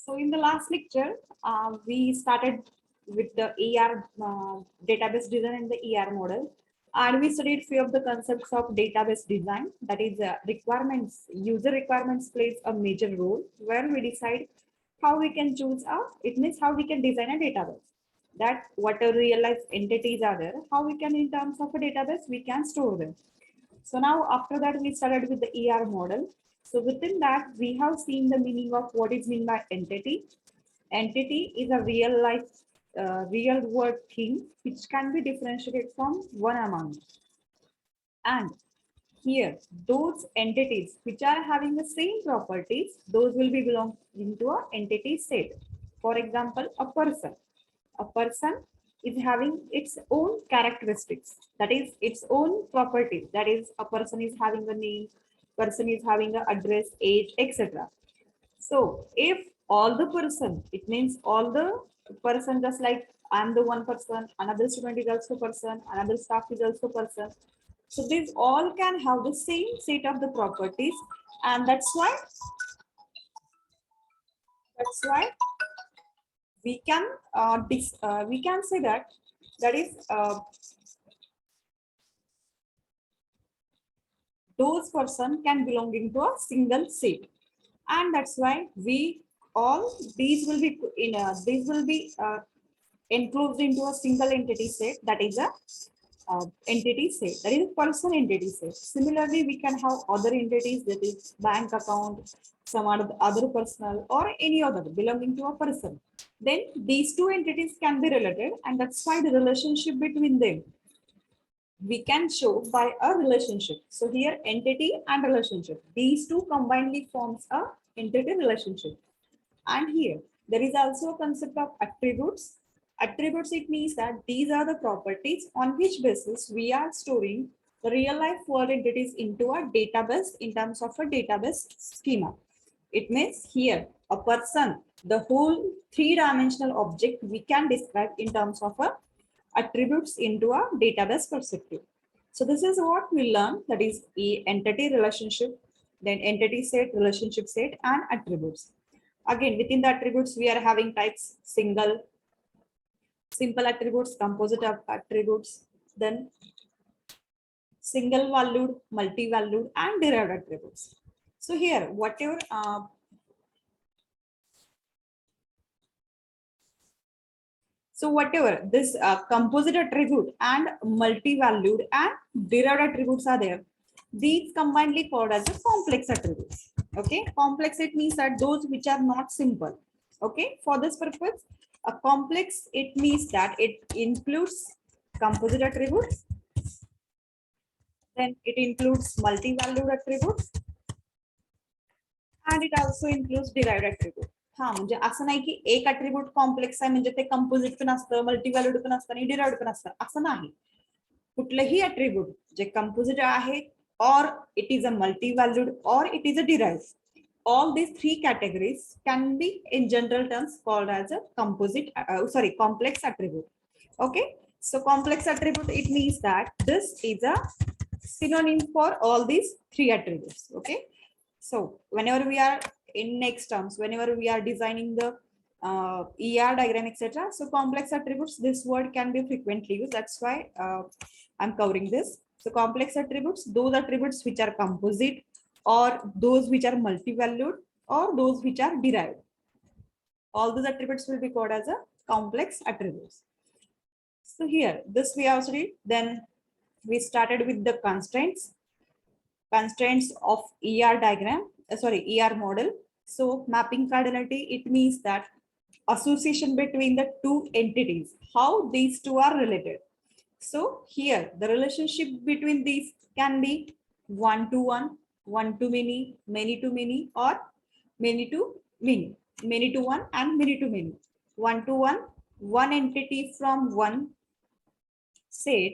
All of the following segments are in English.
So in the last lecture, we started with the ER database design and the ER model. And we studied few of the concepts of database design. That is requirements, user requirements plays a major role where we decide how we can choose it means how we can design a database. That what a real life entities are there, how we can in terms of a database, we can store them. So now after that, we started with the ER model. So within that, we have seen the meaning of what is meant by entity. Entity is a real life, real world thing which can be differentiated from one amount. And here, those entities which are having the same properties, those will be belong into a entity set. For example, a person. A person is having its own characteristics, that is its own properties. That is, a person is having a name, person is having an address, age, etc. So if all the person, it means all the person, just like I'm the one person, another student is also person, another staff is also person. So these all can have the same set of the properties, and that's why we can say that is those person can belong into a single set, and that's why we all these will be enclosed into a single entity set, that is a entity set, that is person entity set. Similarly, we can have other entities, that is bank account, some other personal or any other belonging to a person. Then these two entities can be related, and that's why the relationship between them we can show by a relationship. So here entity and relationship, these two combinedly forms a entity relationship. And here there is also a concept of attributes. Attributes, it means that these are the properties on which basis we are storing the real life world entities into a database in terms of a database schema. It means here a person, the whole three-dimensional object we can describe in terms of a attributes into a database perspective. So this is what we learn, that is a entity relationship, then entity set, relationship set, and attributes. Again, within the attributes, we are having types single, simple attributes, composite attributes, then single valued, multi-valued, and derived attributes. So here, whatever this composite attribute and multi-valued and derived attributes are there, these combinedly called as a complex attributes. Okay, complex, it means that those which are not simple. Okay, for this purpose, a complex, it means that it includes composite attributes, then it includes multi-valued attributes, and it also includes derived attribute. हा म्हणजे असं नाही की एक attribute complex आहे म्हणजे ते composite पण असतं, मल्टीव्हॅल्यूड पण असतं आणि डिराइव्ड पण असतं, असं नाही. कुठलंही अट्रिब्यूट जे कंपोजिट आहे, or it is a multi-valued, or it is a derived, all these three categories can be in general terms called as a complex attribute. Okay, so complex attribute, it means that this is a synonym for all these three attributes. Okay, so whenever we are in next terms, whenever we are designing the ER diagram, etc. So complex attributes, this word can be frequently used. That's why I'm covering this. So complex attributes, those attributes which are composite, or those which are multi-valued, or those which are derived. All those attributes will be called as a complex attributes. So here, this we also did. Then we started with the constraints of ER diagram, ER model. So mapping cardinality, it means that association between the two entities, how these two are related. So here the relationship between these can be one to one, one to many, many to many, or many to many, many to one and many to many. One to one entity from one set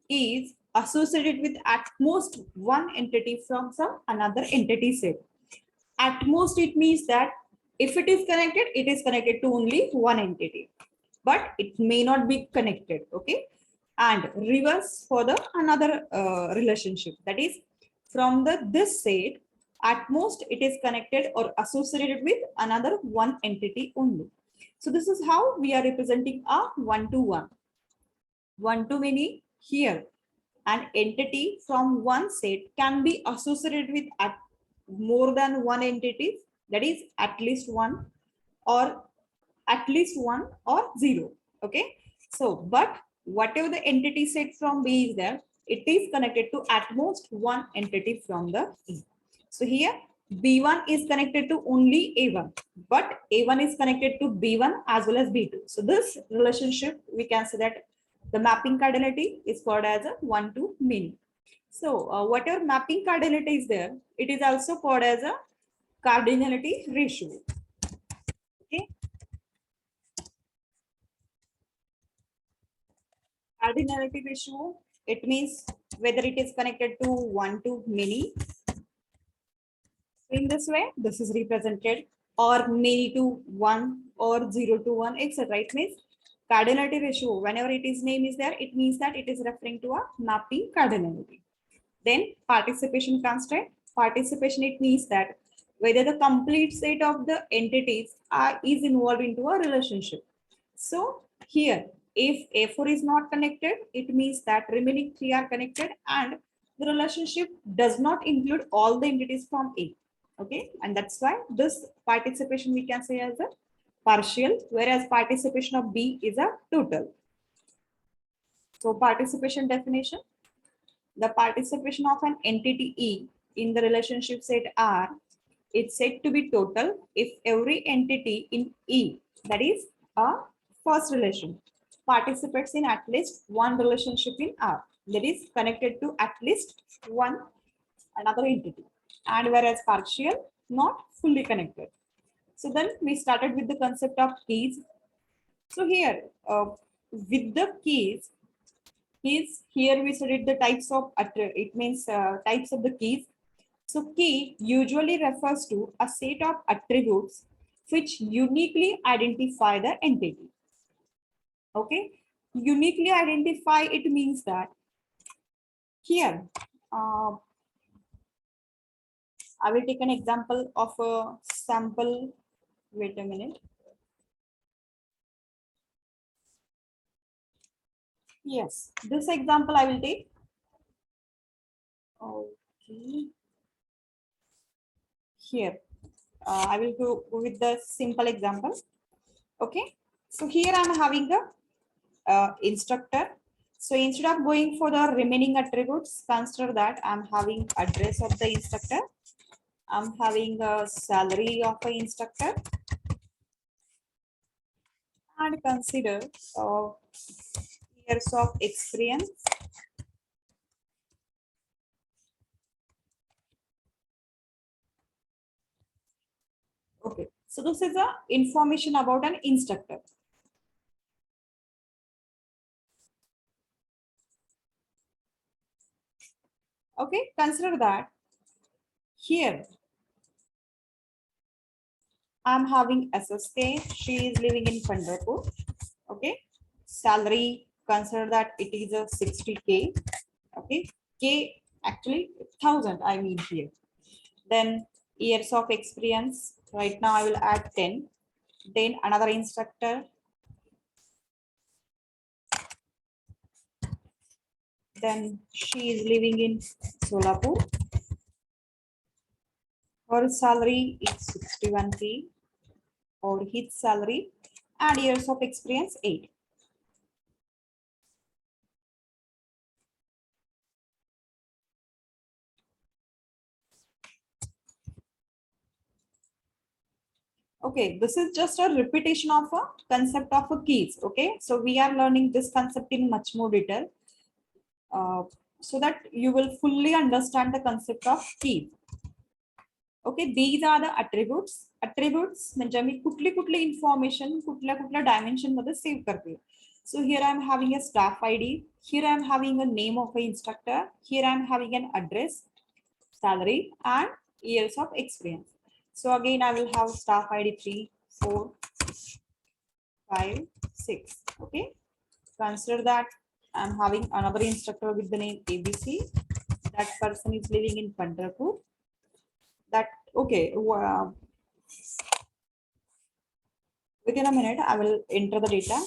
is associated with at most one entity from some another entity set. At most, it means that if it is connected to only one entity, but it may not be connected. Okay, and reverse for the another relationship, that is from the this set At most, it is connected or associated with another one entity only. So this is how we are representing a one-to-one. One-to-many here. An entity from one set can be associated with more than one entity, that is at least one or zero. Okay. So, but whatever the entity set from B is there, it is connected to at most one entity from the E. So here B1 is connected to only A1, but A1 is connected to B1 as well as B2. So this relationship, we can say that the mapping cardinality is called as a one-to-many. So whatever mapping cardinality is there, it is also called as a cardinality ratio. Okay. Cardinality ratio, it means whether it is connected to one-to-many. In this way, this is represented, or many to one or 0 to 1, etc. It means cardinality ratio, whenever it is name is there, it means that it is referring to a mapping cardinality. Then participation constraint. Participation, it means that whether the complete set of the entities is involved into a relationship. So here, if A4 is not connected, it means that remaining 3 are connected and the relationship does not include all the entities from A. Okay, and that's why this participation we can say as a partial, whereas participation of B is a total. So participation definition, the participation of an entity E in the relationship set R is said to be total if every entity in E, that is a first relation, participates in at least one relationship in R, that is connected to at least one another entity, and whereas partial, not fully connected. So then we started with the concept of keys. So here, with the keys, here we studied the types of, it means types of the keys. So key usually refers to a set of attributes which uniquely identify the entity. Okay, uniquely identify, it means that here, I will take an example of a sample. Wait a minute. Yes, this example I will take. Okay. Here, I will go with the simple example. Okay. So here I'm having the instructor. So instead of going for the remaining attributes, consider that I'm having address of the instructor. I'm having a salary of the instructor. And consider years of experience. Okay, so this is a information about an instructor. Okay, consider that here I'm having SSK. She is living in Pandharpur. Okay, salary, consider that it is a 60K. Okay, K actually 1000, I mean here. Then years of experience, right now I will add 10. Then another instructor. Then she is living in Solapur. Her salary is 61K, or his salary, and years of experience 8. Okay, this is just a repetition of a concept of a keys. Okay, so we are learning this concept in much more detail, so that you will fully understand the concept of keys. Okay, these are the attributes. Attributes म्हणजे मी कुठली information कुठल्या dimension मध्ये save करते. So here I am having a staff ID. Here I am having a name of an instructor. Here I am having an address, salary, and years of experience. So again, I will have staff ID 3, 4, 5, 6. Okay. Consider that I'm having another instructor with the name ABC. That person is living in Pandharpur. that okay. Within a minute, I will enter the data.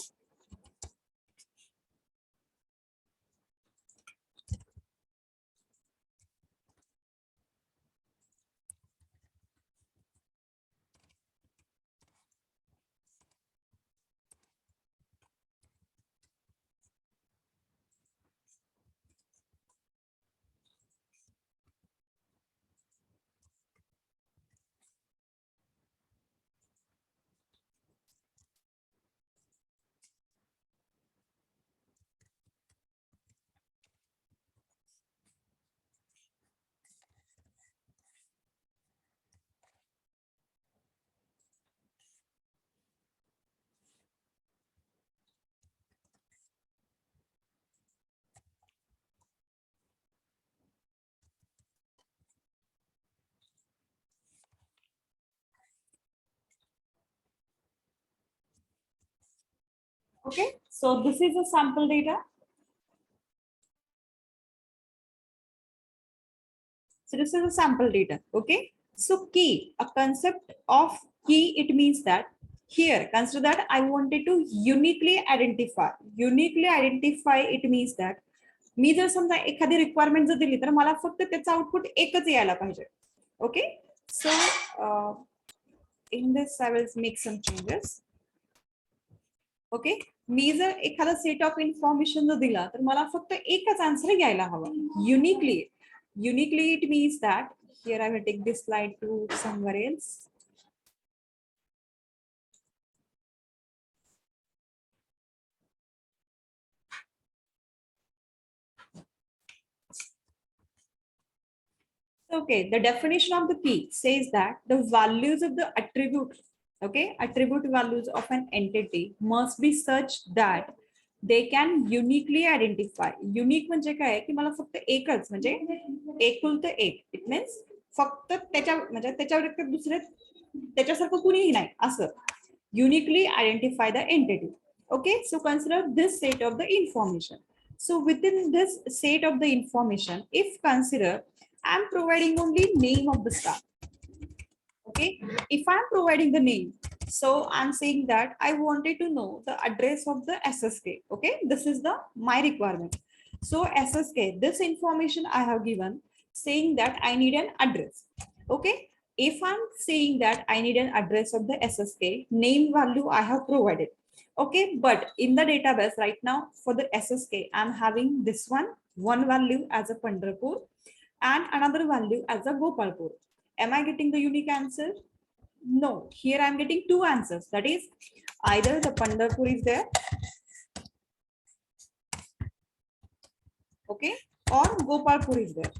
Okay, so this is a sample data. So this is a sample data. Okay, so key, a concept of key, it means that here consider that I wanted to uniquely identify. Uniquely identify, it means that मी जर समजा एखादी requirement जर दिली तर मला फक्त त्याचा output एकच यायला पाहिजे. Okay, so in this I will make some changes. Okay, मी जर एखादा सेट ऑफ इन्फॉर्मेशन जर दिला तर मला फक्त एकच आन्सर घ्यायला हवा uniquely. Uniquely it means that here I will take this slide to somewhere else. Okay, the definition of the key says that the values of the attribute, okay, attribute values of an entity must be such that they can uniquely identify. Unique म्हणजे काय की मला फक्त एकच म्हणजे एकुलतं एक. It means फक्त त्याच्या म्हणजे त्याच्या व्यतिरिक्त दुसरे त्याच्यासारखं कुणीही नाही असं. Uniquely identify the entity. Okay, so consider this set of the information. So within this set of the information, if consider I'm providing only name of the staff. Okay, if I'm providing the name, so I'm saying that I wanted to know the address of the SSK. Okay, this is the my requirement. So SSK, this information I have given saying that I need an address. Okay, if I'm saying that I need an address of the SSK, name value I have provided. Okay, but in the database right now for the SSK, I'm having this one value as a Pandharpur and another value as a Gopalpur. Am I getting the unique answer? No, here I'm getting two answers. That is either the Pandharpur is there, okay, or Gopalpur is there.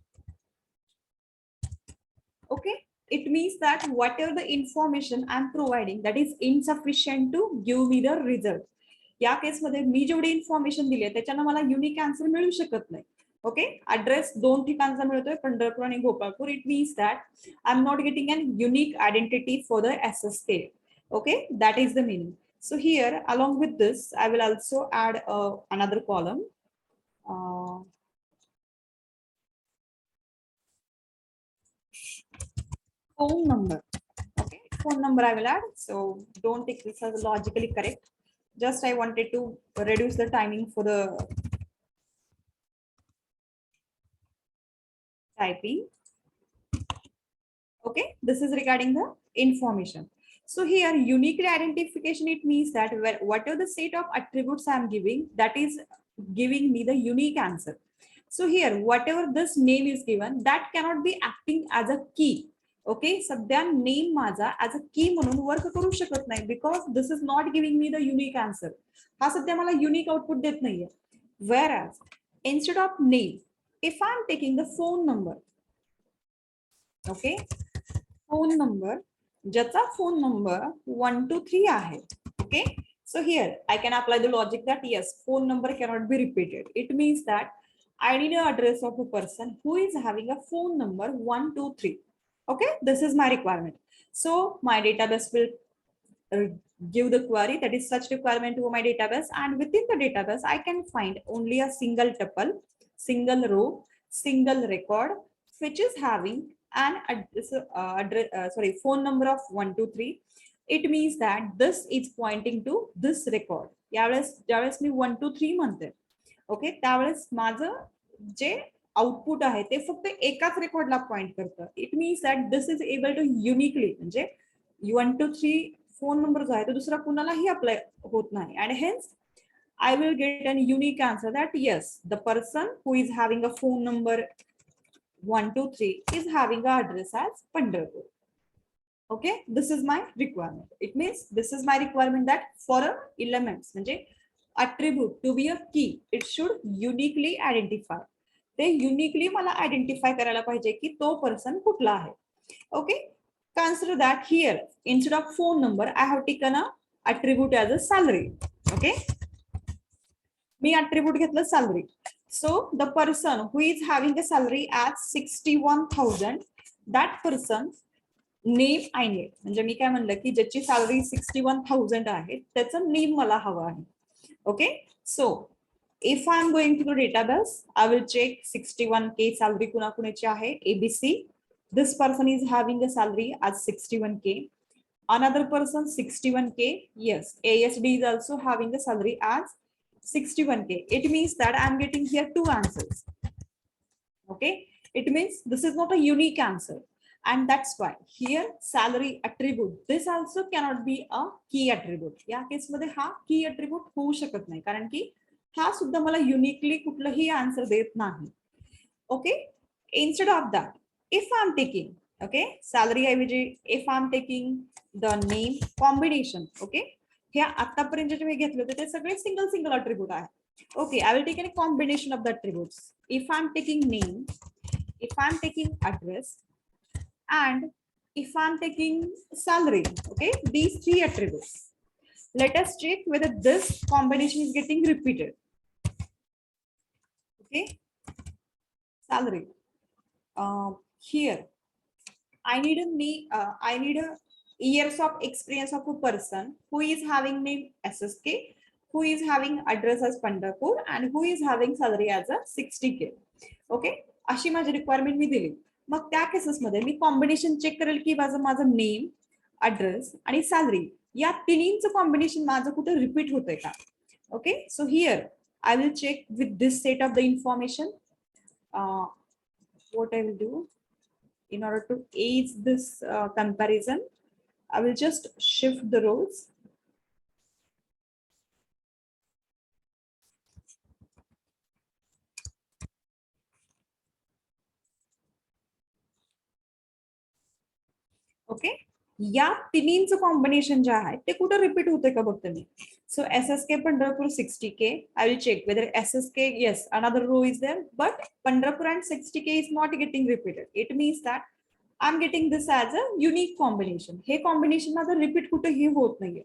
Okay, it means that whatever the information I'm providing, that is insufficient to give me the result. या केसमध्ये मी जेवढी information दिली आहे त्याच्यानं मला unique answer मिळू शकत नाही. ओके, ऍड्रेस दोन ठिकाणचा मिळतोय पंढरपूर आणि Gopalpur. It means that I am not getting an unique identity for the SSK. Okay, that is the meaning. So here along with this I will also add another column. Phone number. Okay, phone number I will add. So don't take this as logically correct. Just I wanted to reduce the timing for the typing. Okay, this is regarding the information. So here uniquely identification, it means that whatever the set of attributes I am giving, that is giving me the unique answer. So here whatever this name is given, that cannot be acting as a key. Okay, सध्या name माझा as a key म्हणून work करू शकत नाही because this is not giving me the unique answer. हा सध्या मला unique output देत नाहीये. Whereas instead of name, if I am taking the phone number, okay, phone number, ज्याचा phone number 123 आहे. Okay, so here I can apply the logic that yes, phone number cannot be repeated. It means that I need an address of a person who is having a phone number 123. Okay, this is my requirement. So my database will give the query that is such requirement to my database, and within the database I can find only a single tuple, single row, single record which is having an phone number of 123, it means that this is pointing to this record. यावेळेस ज्यावेळेस मी 1 2 3 म्हणते, okay, त्यावेळेस माझं जे output आहे ते फक्त एकाच रेकॉर्डला पॉइंट करतं. It means that this is able to uniquely, म्हणजे 1 2 3 फोन नंबर जो आहे तो दुसरा कुणालाही अप्लाय होत नाही. आणि hence I will get an unique answer that yes, the person who is having a phone number 123 is having an address as Pandharpur. Okay, this is my requirement. It means this is my requirement that for a elements, म्हणजे attribute to be a key, it should uniquely identify. ते uniquely मला identify करायला पाहिजे की तो person कुठला आहे. Okay, consider that here instead of phone number I have taken a attribute as a salary. Okay, me attribute घेतलं salary. So the person who is having a salary at 61,000, that person name I need, म्हणजे मी काय म्हणलं की ज्याची salary 61,000 आहे त्याचं name मला हवं आहे. Okay, so if I am going to the database I will check 61K salary कुणाकुणाची आहे. ABC, this person is having a salary आज 61K. Another person 61K. Yes, ASD is also having a salary as 61K. It means that I am getting here two answers. Okay, it means this is not a unique answer. And that's why here salary attribute, this also cannot be a key attribute. या case मध्ये हा key attribute होऊ शकत नाही, कारण की हा सुद्धा मला युनिकली कुठलंही आन्सर देत नाही. Okay, instead of that if I am taking, okay, salary ऐवजी if I am taking the name combination. Okay, हे आतापर्यंत जे मी घेतले होते ते सगळे सिंगल सिंगल अट्रिब्यूट आहे. Okay, I will take an combination of the attributes. If I am taking name, if I am taking address, and if I'm taking salary, okay, these three attributes, let us check whether this combination is getting repeated. Okay, salary, here I need a years of experience of a person who is having name SSK, who is having address as Pandharpur, and who is having salary as a 60K. Okay, अशी माझी requirement मी दिली. मग त्या केसेसमध्ये मी combination check करेल की माझं name, address आणि salary या तिन्हींचं कॉम्बिनेशन माझं कुठे रिपीट होतंय का. Okay, so here I will check with this set of the information. what I will do in order to ease this comparison, I will just shift the rows. Okay, या तिन्हींचं combination जे आहे ते कुठं repeat होते का बघते मी. सो SSK Pandharpur 60K, I will check whether SSK, yes, another row is there, but Pandharpur and 60K is not getting repeated. It means that I'm getting this as a unique combination. हे combination माझं repeat कुठेही होत नाहीये.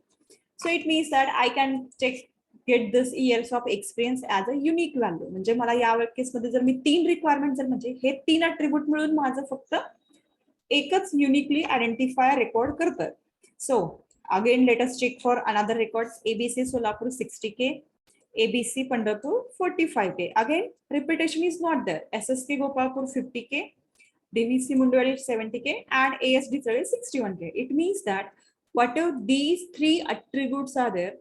So it means that I can check get this years of experience as a unique value. म्हणजे मला या केसमध्ये जर मी तीन रिक्वायरमेंट जर म्हणजे हे तीन अट्रिब्यूट मिळून माझं फक्त एकच युनिकली आयडेंटिफायर रेकॉर्ड करतात. So again let us check for another records. ABC Solapur 60K, ABC Pandharpur 45K. Again repetition is not there. SSK Gopalpur 50K, DVC Mundwadi 70K, and ASD 61K. It means that whatever these three attributes are there,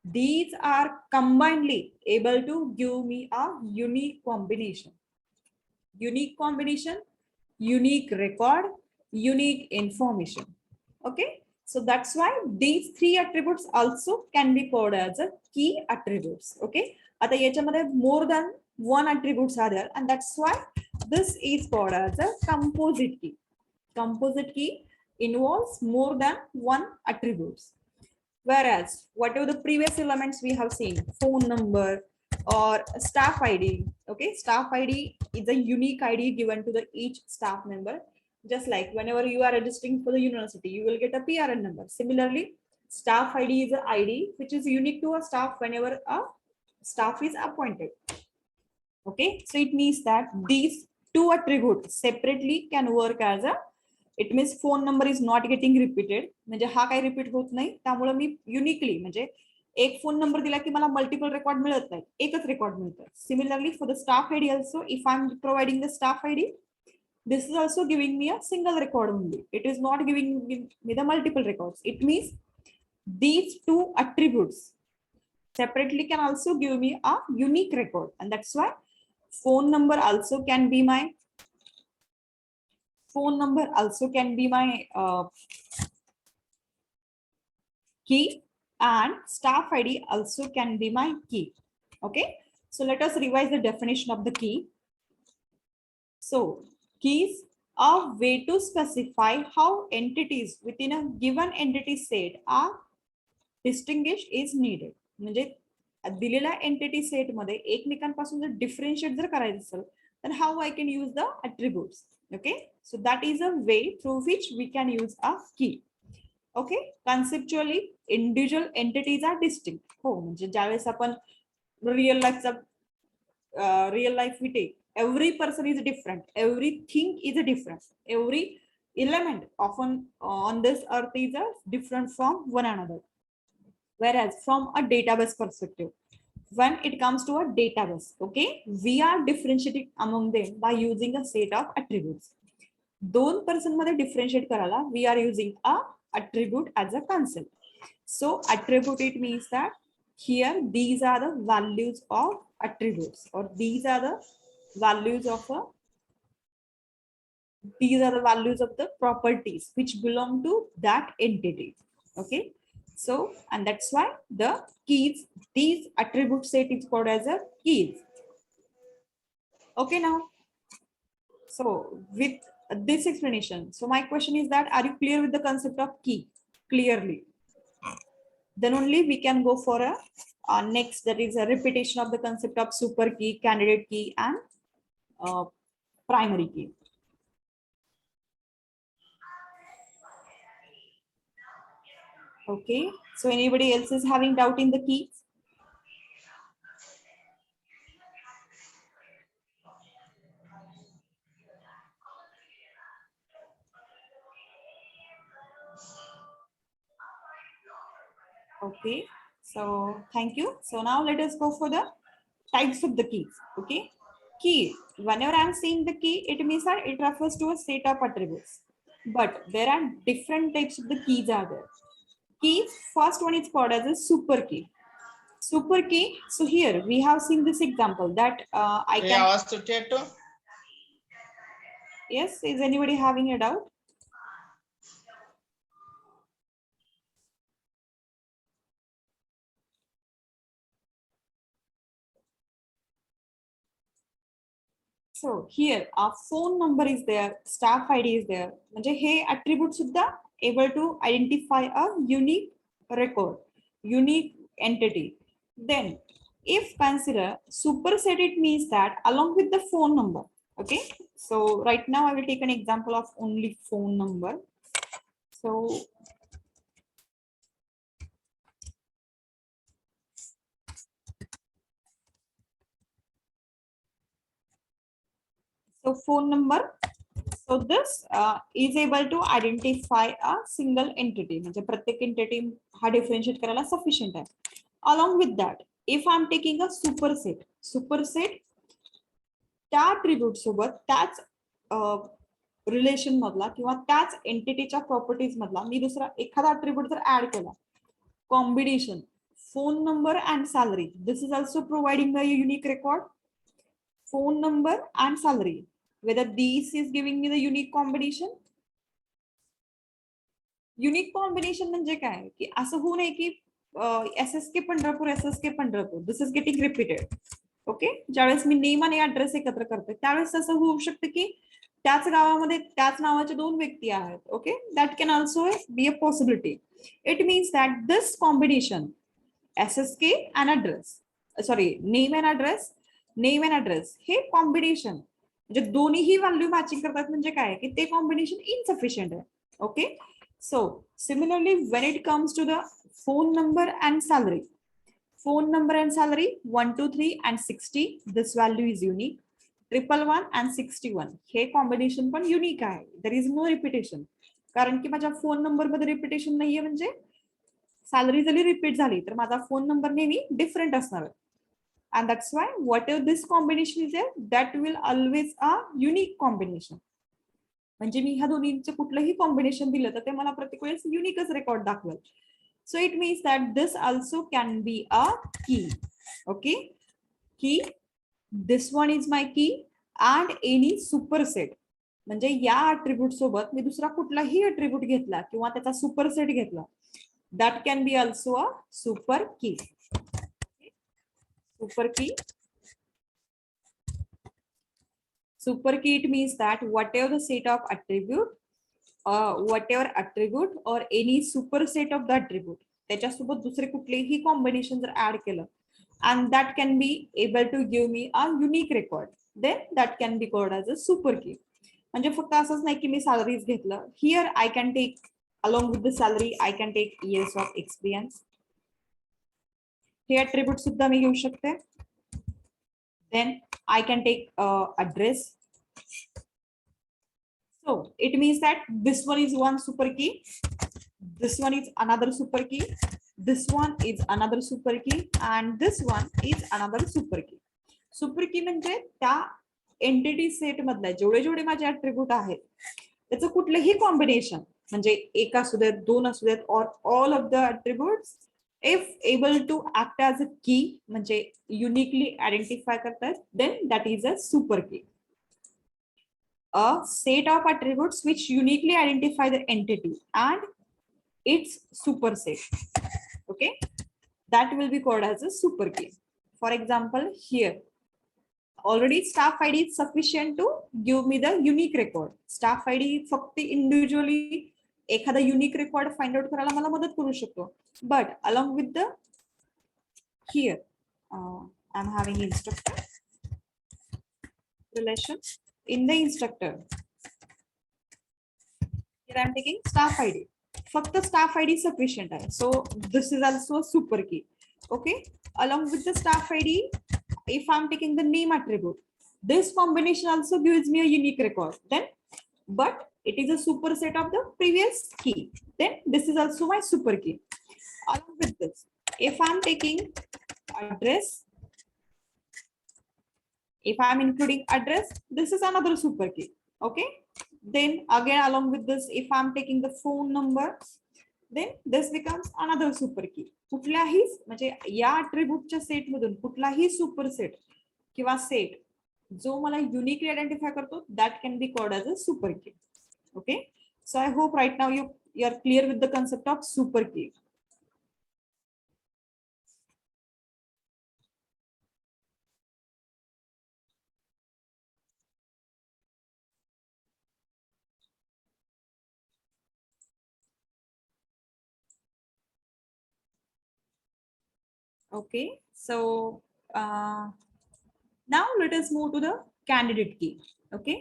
these are combinedly able to give me a unique combination. Unique combination, unique record, unique information. Okay, so that's why these three attributes also can be called as a key attributes. Okay, आता याच्यामध्ये more than one attributes are there, and that's why this is called as a composite key. Composite key involves more than one attributes, whereas whatever the previous elements we have seen, phone number or staff ID. Okay, staff ID is a unique ID given to the each staff member. Just like whenever you are registering for the university, you will get a PRN number. Similarly, staff ID is an ID which is unique to a staff whenever a staff is appointed. Okay, so it means that these two attributes separately can work as a, it means phone number is not getting repeated, म्हणजे हा काही repeat होत नाही, त्यामुळे मी uniquely म्हणजे एक phone number दिला की मला मल्टिपल रेकॉर्ड मिळत नाही, एकच रेकॉर्ड मिळतं. Similarly for the staff ID also, if I am providing the staff ID, this is also giving me a single record only. It is not giving me the multiple records. It means these two attributes separately can also give me a unique record, and that's why phone number also can be my key, and staff ID also can be my key. Okay, so let us revise the definition of the key. So keys are way to specify how entities within a given entity set are distinguished is needed. म्हणजे दिलेल्या entity set मध्ये एकमेकांपासून जर differentiate जर करायचं असेल then how I can use the attributes. Okay, so that is a way through which we can use a key. Okay, conceptually individual entities are distinct. हो, म्हणजे ज्यावेळेस आपण real life we take, every person is different, everything is different, every element often on this earth is different from one another. Whereas from a database perspective, when it comes to a database, okay, we are differentiating among them by using a set of attributes. दोन person मध्ये differentiate करायला we are using a attribute as a concept. So attribute, it means that here these are the values of attributes, or these are the values of the properties which belong to that entity. Okay, so and that's why the keys, these attribute set is called as a keys. Okay, now so with this explanation, so my question is that are you clear with the concept of key clearly? Then only we can go for a next, that is a repetition of the concept of super key, candidate key, and primary key. Okay, so anybody else is having doubt in the keys? Okay, so thank you. So now let us go for the types of the keys. Okay, key, whenever I'm saying the key, it means that it refers to a set of attributes, but there are different types of the keys are there. Keys, first one is called as a super key. Super key, so here we have seen this example that I can. Yes, is anybody having a doubt? So here our phone number is there, staff ID is there. म्हणजे हे attribute सुद्धा able to identify a unique record, unique entity. Then if consider superset, it means that along with the phone number. Okay, so right now I will take an example of only phone number. So phone number, so this is able to identify a single entity. म्हणजे प्रत्येक entity हा differentiate करायला sufficient आहे. Along with that, if I'm taking a superset, त्या attribute सोबत त्याच relation मधला किंवा त्याच एंटिटीच्या प्रॉपर्टीज मधला मी दुसरा एखादा attribute जर ऍड केला, combination phone number and salary, this is also providing a unique record. Phone number and salary, whether this is giving me the unique combination. Unique combination म्हणजे काय की असं होऊ नये की SSK Pandharpur SSK Pandharpur, this is getting repeated. Okay, ज्यावेळेस मी name आणि address एकत्र करते त्यावेळेस असं होऊ शकतं की त्याच गावामध्ये त्याच नावाचे दोन व्यक्ती आहेत. Okay, that can also be a possibility. It means that this combination SSK and address, sorry name and address हे कॉम्बिनेशन म्हणजे दोन्हीही व्हॅल्यू मॅचिंग करतात म्हणजे काय की ते कॉम्बिनेशन इनसफिशियंट आहे. ओके, so similarly when it comes to the phone number and salary, 123 and 60, this value is unique. 111 and 61 hey combination पण युनिक आहे. देयर इज नो रिपिटेशन, कारण की माझ्या फोन नंबर मध्ये रिपिटेशन नाहीये, म्हणजे सॅलरी जरी रिपीट झाली तर माझा फोन नंबर नेहमी डिफरंट असणार आहे. And that's why whatever this combination is there, that will always a unique combination. म्हणजे मी ह्या दोन्हीचं कुठलंही कॉम्बिनेशन दिलं तर ते मला प्रत्येक वेळेस युनिकच रेकॉर्ड दाखवेल. सो it means that this also can be a की. ओके, की दिस वन इज माय की अँड एनी सुपरसेट, म्हणजे या अट्रिब्यूट सोबत मी दुसरा कुठलाही अट्रिब्यूट घेतला किंवा त्याचा सुपरसेट घेतला, that can B also a super की. सुपर की. Super key, it means that whatever the set of attribute, whatever attribute or any superset of the attribute, त्याच्यासोबत दुसरे कुठलेही कॉम्बिनेशन जर ऍड केलं and that can be able to give me a unique record, then that can be called as a super key. म्हणजे फक्त असंच नाही की मी सॅलरीज घेतलं. Here I can take along with the salary I can take years of experience. हे attribute सुद्धा मी घेऊ शकते. Then I can take address. So it means that this one is one super key, this one is another super key, this one is another super key, and this one is another super key. Super key म्हणजे त्या entity set मधल्या जेवढे जेवढे माझे attribute आहेत त्याचं कुठलंही combination, म्हणजे एक असू देत, दोन असू देत, और all of the attributes if able to act as a key, म्हणजे युनिकली आयडेंटिफाय करतात, then that is a super key. A set of attributes which uniquely identify the entity and its superset. Okay, that will be called as a super key. For example, here already staff ID is sufficient to give me the unique record. Staff ID फक्त individually एखादा unique record find out करायला मला मदत करू शकतो. But along with the here I'm having instructor relation. In the instructor, here I'm taking staff ID. फक्त staff ID sufficient आहे. So this is also a super key. Okay. Along with the staff ID, if I'm taking the name attribute, this combination also gives me a unique record. Then, but it is a superset of the previous key. Then this is also my super key. Along with this, if I'm taking address, if I'm including address, this is another super key. Okay. Then again, along with this, if I'm taking the phone number, then this becomes another super key. कुठल्याही म्हणजे या अट्रिब्यूटच्या set मधून कुठलाही superset किंवा सेट जो मला uniquely identify करतो, that can be called as a super key. Okay, so I hope right now you are clear with the concept of super key. Okay, so now let us move to the candidate key. Okay,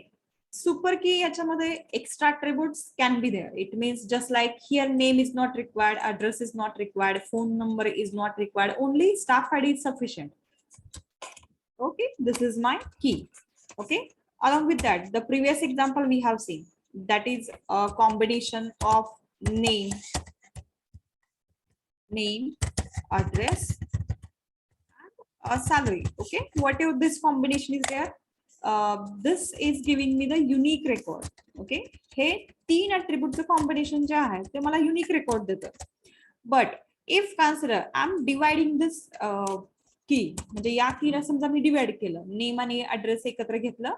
super key याच्यामध्ये extra attributes can be there. It means just like here name is not required, address is not required, phone number is not required, only staff ID is sufficient. Okay, this is my key. Okay, along with that, the previous example we have seen, that is a combination of name, address, salary. Okay, whatever this combination is there, this is giving me the unique record. Okay, हे तीन attribute combination जे आहे ते मला unique record देतं. But if consider I'm dividing this key, म्हणजे या कीला समजा मी divide केलं, नेम आणि ऍड्रेस एकत्र घेतलं,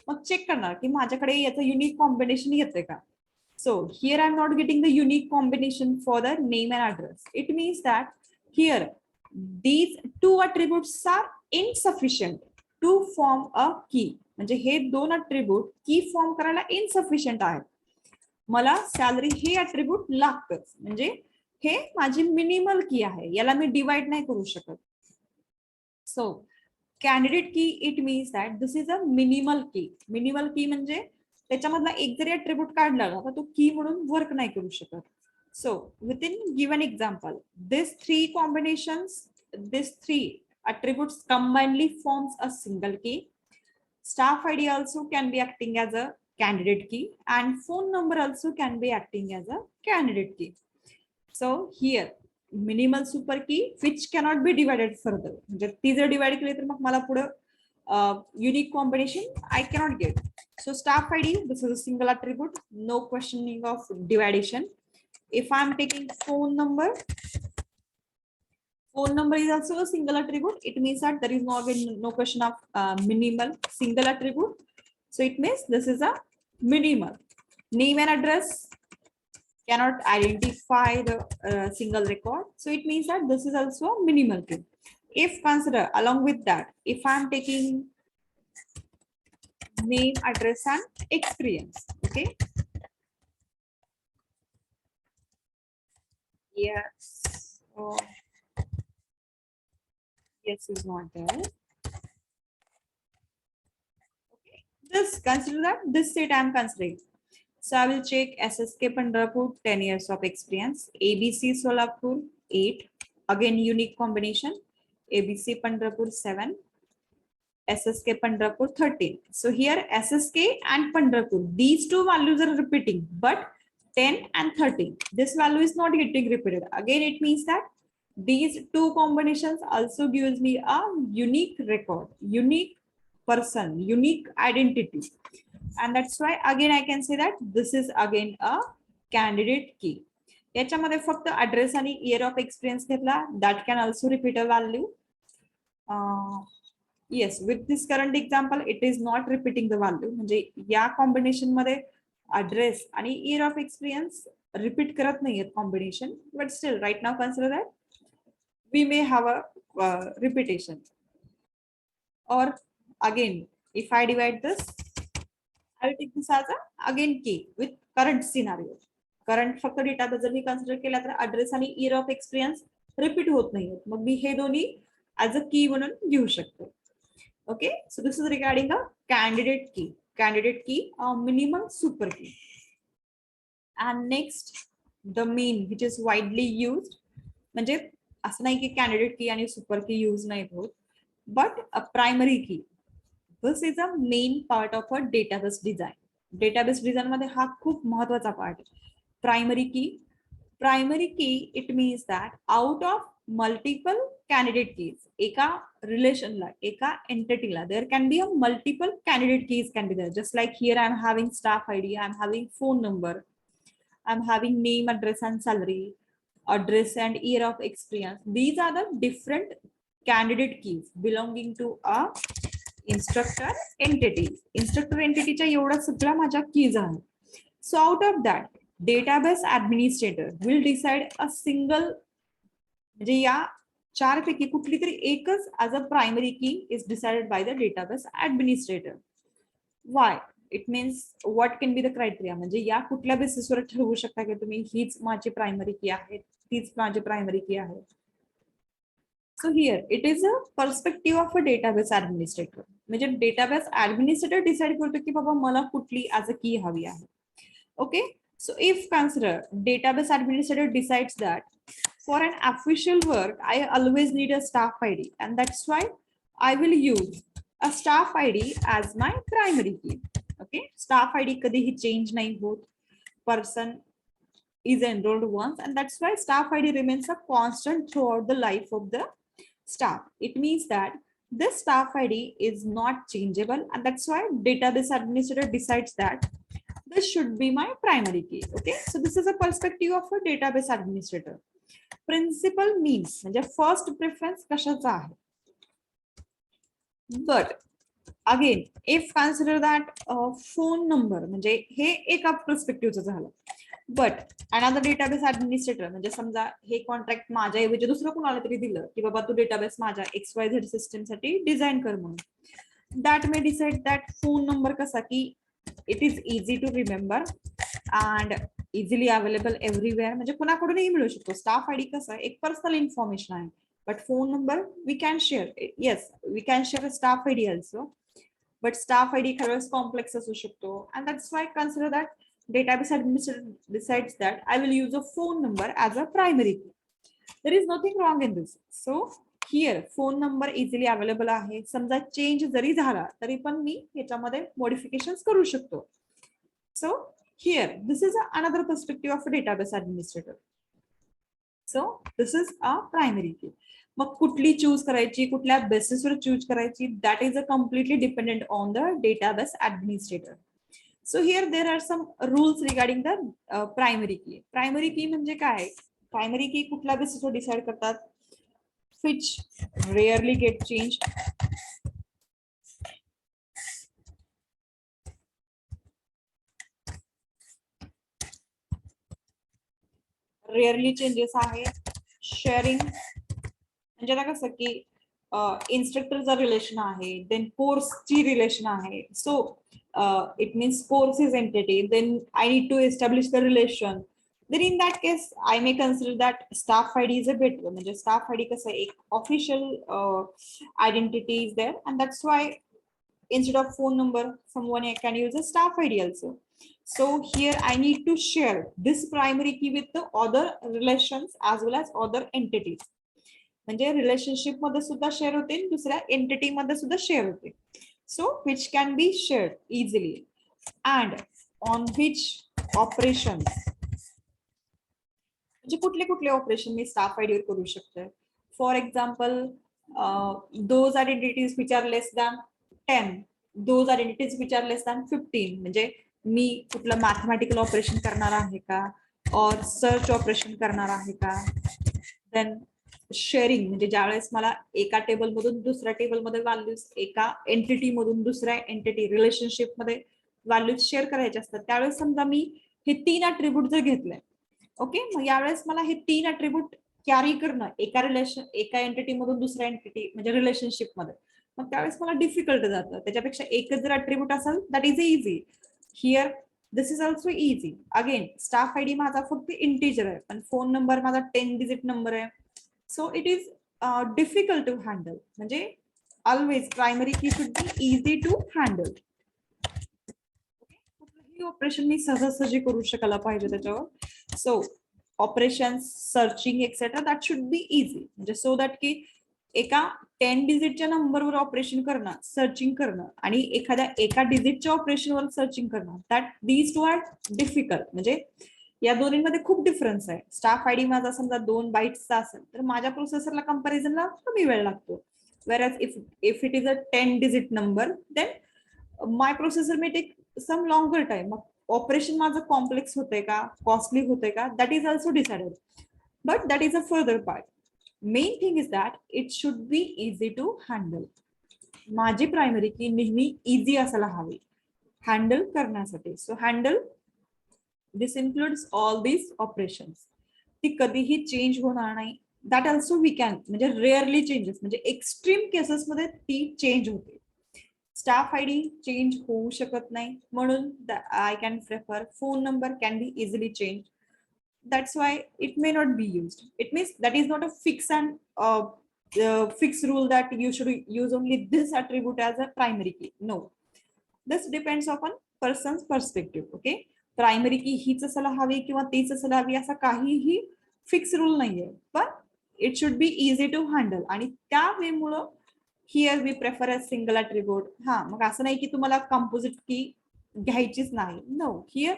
मग चेक करणार की माझ्याकडे याचं युनिक कॉम्बिनेशन येते का. So here I'm not getting the unique combination for the name and address. It means that here these two attributes are insufficient to form a key. म्हणजे हे दोन अट्रिब्यूट की फॉर्म करायला इनसफिशियंट आहेत. मला salary हे attribute लागतच, म्हणजे हे माझी minimal की आहे, याला मी डिवाइड नाही करू शकत. सो कॅन्डिडेट की it means that this is a minimal की. मिनिमल की म्हणजे त्याच्यामधला एक जरी अट्रिब्यूट काढला ना तर तो की म्हणून वर्क नाही करू शकत. So within given example, these three combinations, these three attributes combinedly forms a single key. Staff ID also can be acting as a candidate key, and phone number also can be acting as a candidate key. So here minimal super key which cannot be divided further. म्हणजे ती जर divide केली तर मग मला पुढे unique combination I cannot get. So staff ID, this is a single attribute, no questioning of division. If I'm taking phone number is also a single attribute. It means that there is no question of minimal single attribute. So it means this is a minimal. Name and address cannot identify the single record. So it means that this is also a minimal key. If consider along with that, if I'm taking name, address, and experience, okay. Yes. Oh, yes is not there. Okay. Just consider that this set I'm considering. So I will check SSK Pandharpur, 10 years of experience. ABC Solapur, 8. Again, unique combination. ABC Pandharpur, 7. SSK Pandharpur, 13. So here SSK and Pandharpur, these two values are repeating, but 10 and 13. This value is not getting repeated. Again, it means that these two combinations also gives me a unique record, unique person, unique identity. And that's why again I can say that this is again a candidate key. याच्यामध्ये फक्त address आणि year of experience घेतला, that can also repeat a value. Yes, with this current example, it is not repeating the value. म्हणजे या combination मध्ये address आणि year of experience repeat करत नाहीये combination, but still right now consider that we may have a repetition. Or again, if I divide this, I will take this as a again key with current scenario. Current फक्त data जर मी consider केला तर address आणि year of experience repeat होत नाहीये. मग मी हे दोन्ही as a key म्हणून घेऊ शकतो. Okay, so this is regarding a candidate key. Candidate key, minimum super key. And next, the main, which is widely used. म्हणजे असं नाही की candidate key आणि super key use नाही होत, but a primary key. This is a main part of a database design. Database design मध्ये हा खूप महत्वाचा part आहे. Primary key. Primary key, it means that out of multiple candidate keys, eka relation la, eka entity la, there can be a multiple candidate keys can be there. Just like here I'm having staff ID, I'm having phone number, I'm having name, address, and salary, address and year of experience. These are the different candidate keys belonging to a instructor entity. Instructor entity च्या एवढा सगळा माझ्या keys आहेत. So out of that, database administrator will decide a single, म्हणजे या चार पैकी कुठली तरी एकच as a primary key is decided by the database administrator. Why? It means what can be the criteria, म्हणजे या कुठल्या बेसिसवर ठरवू शकता की तुम्ही हीच माझी प्रायमरी की आहे, तीच माझी प्रायमरी की आहे. So here it is a perspective of a database administrator. म्हणजे database administrator decide करतो की बाबा मला कुठली as a key हवी आहे. Okay, so if consider database administrator decides that for an official work I always need a staff ID, and that's why I will use a staff ID as my primary key. Okay, staff ID कधीही change नाही होत. Person is enrolled once, and that's why staff ID remains a constant throughout the life of the staff. It means that this staff ID is not changeable, and that's why database administrator decides that this should be my primary key. Okay, so this is a perspective of a database administrator. Principal means म्हणजे first preference कशाचा आहे. But again, if consider that phone number, म्हणजे हे एका perspectiveचं झालं. But another database administrator, म्हणजे समजा हे contract माझ्या ऐवजी दुसरं कोणाला तरी दिलं की बाबा तू डेटाबेस माझ्या XYZ सिस्टम साठी डिझाइन कर म्हणून. That may decide that phone number कसा की it is easy to remember and easily available everywhere, म्हणजे कोणाकडूनही मिळू शकतो. स्टाफ आयडी कसं एक पर्सनल इन्फॉर्मेशन आहे, but phone number we can share. Yes, we can share a staff ID also, but staff ID खरंच complex असू शकतो. And that's why consider that database administrator decides that I will use a phone number as a primary key. There is nothing wrong in this. So here phone number easily available आहे. समजा change जरी झाला तरी पण मी याच्यामध्ये modifications करू शकतो. So here this is another perspective of a database administrator. So this is a primary key. मग कुठली चूज करायची, कुठल्या बेसिसवर चूज करायची, that is a completely dependent on the database administrator. So here there are some rules regarding the primary key. Primary key म्हणजे काय? Primary की कुठल्या बेसिसवर डिसाइड करतात? which rarely get changed, rarely changes आहे. शेअरिंग म्हणजे आता कसं की इन्स्ट्रक्टरचं रिलेशन आहे, देन कोर्सची रिलेशन आहे. So it means course is entity, then I need to establish the relation. then in that case I may consider that staff id is a better. म्हणजे staff id कसं एक official identity is there, and that's why instead of phone number someone can use a staff id also. So here I need to share this primary key with the other relations as well as other entities. म्हणजे relationship मध्ये सुद्धा share होते, दुसऱ्या entity मध्ये सुद्धा share होते. So which can be shared easily and on which operation. म्हणजे कुठले कुठले ऑपरेशन मी स्टाफ आयडीवर करू शकते. For example those identities which are less than 10, those identities which are less than 15. म्हणजे मी कुठलं मॅथमॅटिकल ऑपरेशन करणार आहे का, और सर्च ऑपरेशन करणार आहे का. देन शेअरिंग म्हणजे ज्यावेळेस मला एका टेबल मधून दुसऱ्या टेबल मध्ये व्हॅल्यूज, एका एंटिटी मधून दुसऱ्या एंटिटी रिलेशनशिप मध्ये व्हॅल्यूज शेअर करायचे असतात, त्यावेळेस समजा मी हे 3 अट्रिब्यूट जर घेतले, ओके, मग यावेळेस मला हे 3 अट्रिब्यूट कॅरी करणं एका एंटिटी मधून दुसऱ्या एंटिटी म्हणजे रिलेशनशिप मध्ये, मग त्यावेळेस मला डिफिकल्ट जातं. त्याच्यापेक्षा एकच जर अट्रिब्यूट असेल that is easy. Here this is also easy. Again staff ID माझा फक्त इंटिजर आहे, पण फोन नंबर माझा 10 डिजिट नंबर आहे. So it is difficult to handle. म्हणजे always primary key should be easy to handle. कुठलंही operation मी सहजासहजी करू शकायला पाहिजे त्याच्यावर. So operation searching etcetera that should be easy. म्हणजे सो दॅट की एका 10 डिजिटच्या नंबरवर ऑपरेशन करणं, सर्चिंग करणं, आणि एका डिजिटच्या ऑपरेशनवर सर्चिंग करणं, that these two are difficult. म्हणजे या दोन्हीमध्ये खूप डिफरन्स आहे. स्टाफ आयडी माझा समजा 2 बाईट्सचा असेल तर माझ्या प्रोसेसरला कंपॅरिझनला कमी वेळ लागतो. whereas if it is a 10 digit number, then my processor may take some longer time. Operation माझं कॉम्प्लेक्स होते का, कॉस्टली होते का, that is also decided, but that is a further part. Main thing is that it should be easy to handle. माझी primary key नेहमी easy असायला हवी handle करण्यासाठी. So handle this includes all these operations. ती कधीही change होणार नाही. That also we can, म्हणजे रेअरली चेंजेस, म्हणजे एक्स्ट्रीम केसेसमध्ये ती चेंज होते. स्टाफ आयडी चेंज होऊ शकत नाही, म्हणून I can prefer phone number can be easily change. That's why it may not be used. It means that is not a fix and fixed rule that you should use only this attribute as a primary key. No, this depends upon person's perspective. Okay, primary की हीच असायला हवी किंवा तीच असायला हवी असा काहीही फिक्स रूल नाहीये, पण it should be easy to handle. आणि त्या वेमुळं here we prefer a single attribute. हा, मग असं नाही की तुम्हाला कंपोजिट की घ्यायचीच नाही. नो, हिअर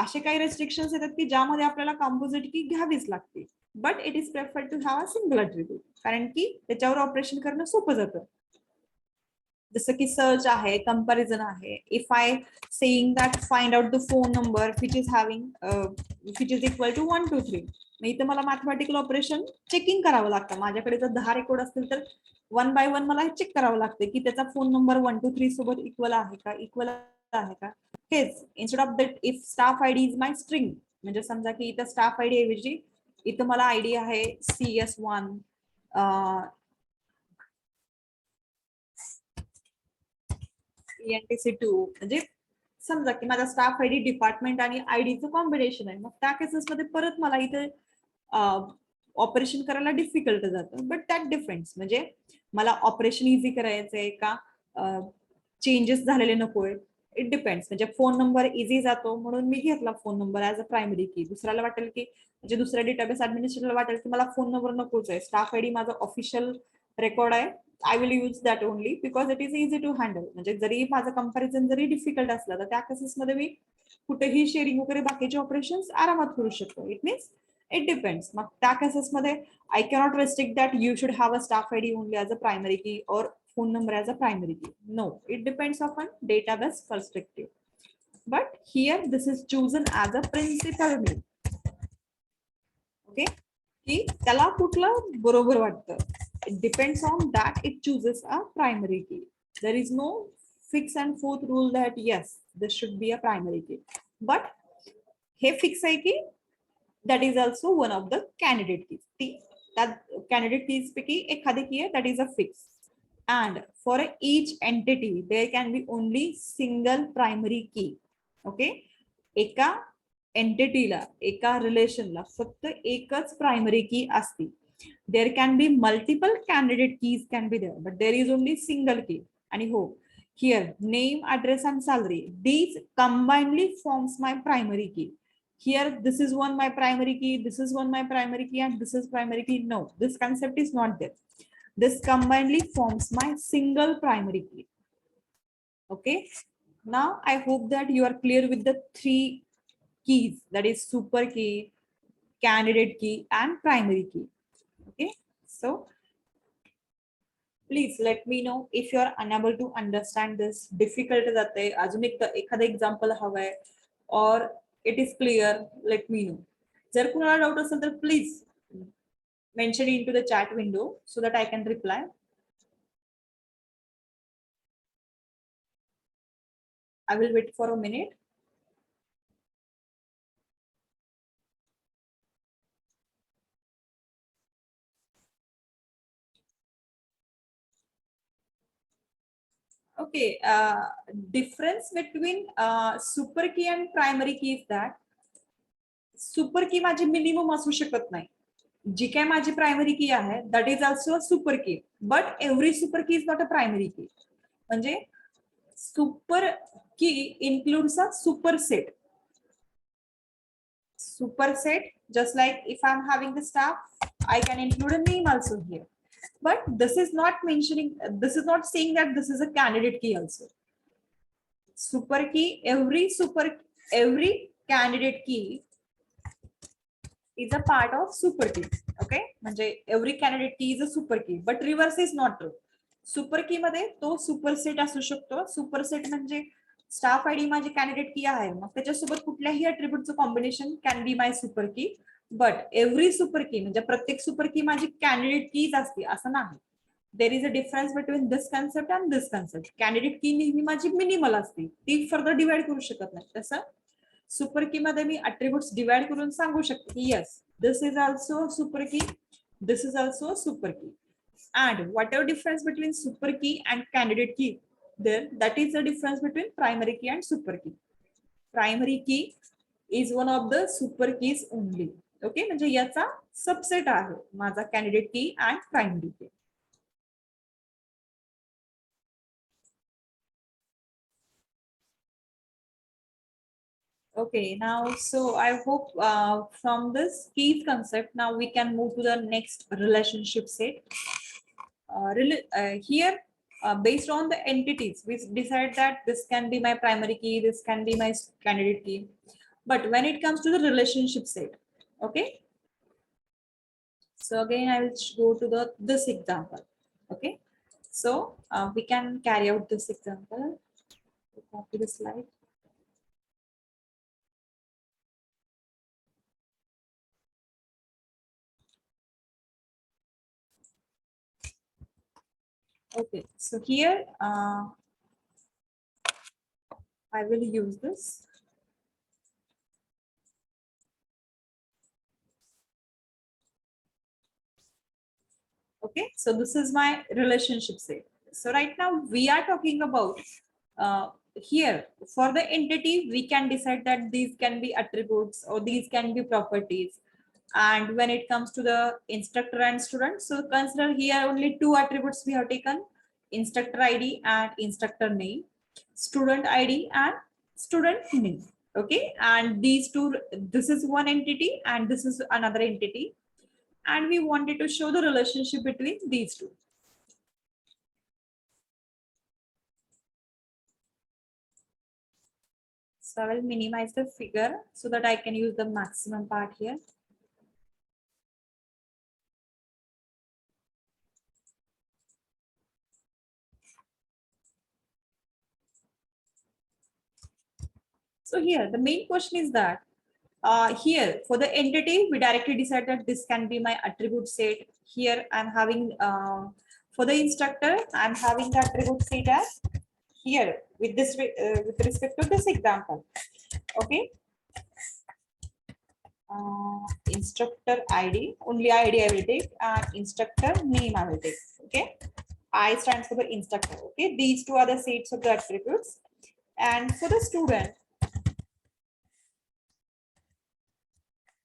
असे काही रेस्ट्रिक्शन्स येतात की ज्यामध्ये आपल्याला कंपोजिट की घ्यावीच लागते. But it is prefer to have a single attribute, कारण की त्याच्यावर ऑपरेशन करणं सोपं जातं. जसं की सर्च आहे, कंपॅरिझन आहे. If I saying that find out the phone number which is equal to 1 2 3, मग इथं मला मॅथमॅटिकल ऑपरेशन चेकिंग करावं लागतं. माझ्याकडे जर 10 रेकॉर्ड असतील तर 1 बाय 1 मला चेक करावं लागतं की त्याचा फोन नंबर 1 2 3 सोबत इक्वल आहे का, इक्वल आहे का. हेच instead of that if staff ID is my string, म्हणजे समजा की इथं स्टाफ आयडी ऐवजी इथं मला आयडी आहे CS1, ENTC2. म्हणजे समजा की माझा स्टाफ आयडी डिपार्टमेंट आणि आयडीचं कॉम्बिनेशन आहे, मग त्या केसेसमध्ये परत मला इथे ऑपरेशन करायला डिफिकल्ट जातं. बट दॅट डिफरन्स, म्हणजे मला ऑपरेशन इझी करायचंय का चेंजेस झालेले नकोय, इट डिपेंड्स. म्हणजे फोन नंबर इझी जातो म्हणून मी घेतला phone number as a primary की. दुसऱ्याला वाटेल की, म्हणजे दुसऱ्या डेटाबेस ऍडमिनिस्ट्रेटरला वाटेल की मला फोन नंबर नकोच आहे, स्टाफ आयडी माझा ऑफिशियल रेकॉर्ड आहे, I will use that only because it is easy to handle. म्हणजे जरी माझं कंपॅरिझन जरी डिफिकल्ट असलं तर त्या केसेसमध्ये मी कुठेही शेअरिंग वगैरे बाकीचे ऑपरेशन्स आरामात करू शकतो. It means It depends. मग त्या केसेस मध्ये I cannot restrict that you should have a staff ID only as a primary key or phone number as a primary key. No, it depends upon database perspective. But here this is chosen as a principal name. Okay, की त्याला कुठलं बरोबर वाटतं. It depends on that it chooses a primary key. There is no fix and fourth rule that yes, this should be a primary key. But हे fix आहे की that is also one of the candidate keys. That candidate keys पैकी एखादी key आहे, that is a fix. And for each entity there can be only single primary key. Okay, एका एंटिटीला एका रिलेशनला फक्त एकच प्रायमरी की असते. There can be multiple candidate keys can be there, but there is only single key. आणि हो, here name, address and salary these combinedly forms my primary key. Here this is one my primary key, this is one my primary key, and this is primary key. No, this concept is not there. This combinedly forms my single primary key. Okay, now I hope that you are clear with the three keys, that is super key, candidate key, and primary key. Okay, so please let me know if you are unable to understand this, difficult जाते अजून एखादं example हवंय, or it is clear, let me know. जर कुणाला doubt असेल तर please mention into the chat window so that I can reply. I will wait for a minute. Okay, difference between super key and primary key is that super key माझी minimum असू शकत नाही. जी काय माझी primary की आहे that is also a super key, but every super की is not a primary key. म्हणजे सुपर की includes a super set. Superset, just like if I'm having the staff, I can include a name also here. But this is not mentioning, this is not saying that this is a candidate key also. Super key, every candidate key is a part of super key. Okay, म्हणजे every candidate key is a super key, but reverse is not true. Super की मध्ये तो superset असू शकतो. Superset म्हणजे staff ID माझी candidate की आहे, मग त्याच्यासोबत कुठल्याही अट्रिब्यूटचं combination can be my super key. But every super key म्हणजे प्रत्येक सुपर की माझी कॅन्डिडेट कीज असते असं नाही. There is a difference between this concept and this concept. Candidate की नेहमी माझी मिनिमल असते, ती फर्दर डिवाइड करू शकत नाही. तसं सुपर की मध्ये मी अट्रिब्यूट्स डिवाइड करून सांगू शकते की yes, this is also super की, दिस इज ऑल्सो सुपर की. And whatever difference between super key and candidate key, then that is the difference between primary key and super key. Primary key is one of the super keys only. Okay, म्हणजे याचा subset आहे माझा candidate key and primary key. Okay, now so I hope from this keys concept now we can move to the next relationship set. Here based on the entities we decide that this can be my primary key, this can be my candidate key. But when it comes to the relationship set, okay, so again I will go to the this example. Okay, so we can carry out this example. Copy the slide. Okay, so here I will use this. Okay, so this is my relationship set. So right now we are talking about here for the entity, we can decide that these can be attributes or these can be properties. And when it comes to the instructor and student, so consider here only two attributes we have taken: instructor ID and instructor name, student ID and student name. Okay, and these two, this is one entity and this is another entity, and we wanted to show the relationship between these two. So I will minimize the figure so that I can use the maximum part here. So here the main question is that here for the entity we directly decide that this can be my attribute set. Here I'm having for the instructor I'm having the attribute set as here with this with respect to this example. Okay, instructor ID, only ID I will take, and instructor name I will take. Okay, I stands for the instructor. Okay, these two are the sets of the attributes. And for the student,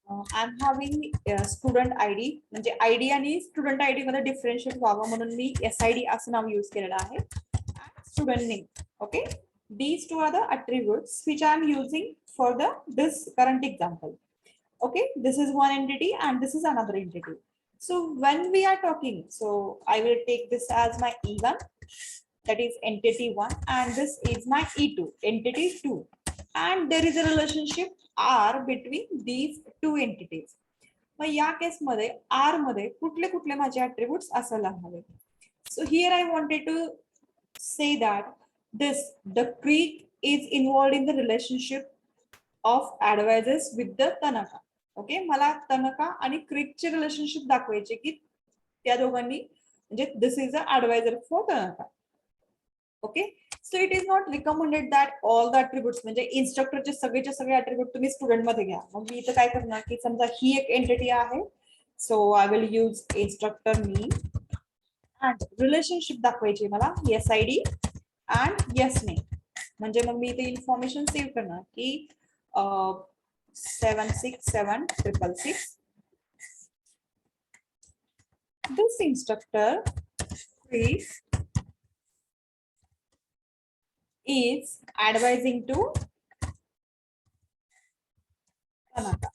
I'm having student ID, म्हणजे ID आणि student ID मध्ये differentiate व्हावं म्हणून मी SID असं नाव use केलेलं आहे. Student name. Okay, these two are the attributes which I'm using for this current example. Okay, this is one entity and this is another entity. So when we are talking, so I will take this as my E1, that is entity 1, and this is my E2, entity 2, and there is a relationship R between these two entities. मग या case मध्ये R मध्ये कुठले कुठले माझे attributes असायला हवे. So here I wanted to say that the Creek is involved in the relationship of advisors with the Tanaka. Okay, मला तनका आणि क्रिकचे रिलेशनशिप दाखवायचे की त्या दोघांनी म्हणजे this is a advisor for तनका. Okay, so it is not recommended that all the attributes म्हणजे इन्स्ट्रक्टरचे सगळेचे सगळे अट्रिब्यूट तुम्ही स्टुडंट मध्ये घ्या. मग मी इथं काय करणार की समजा ही एक एंटिटी आहे, so I will use instructor मी अँड रिलेशनशिप दाखवायची मला SID अँड yes नेम. म्हणजे मग मी इथे इन्फॉर्मेशन सेव्ह करणार की 76766. This instructor is advising to Tanaka.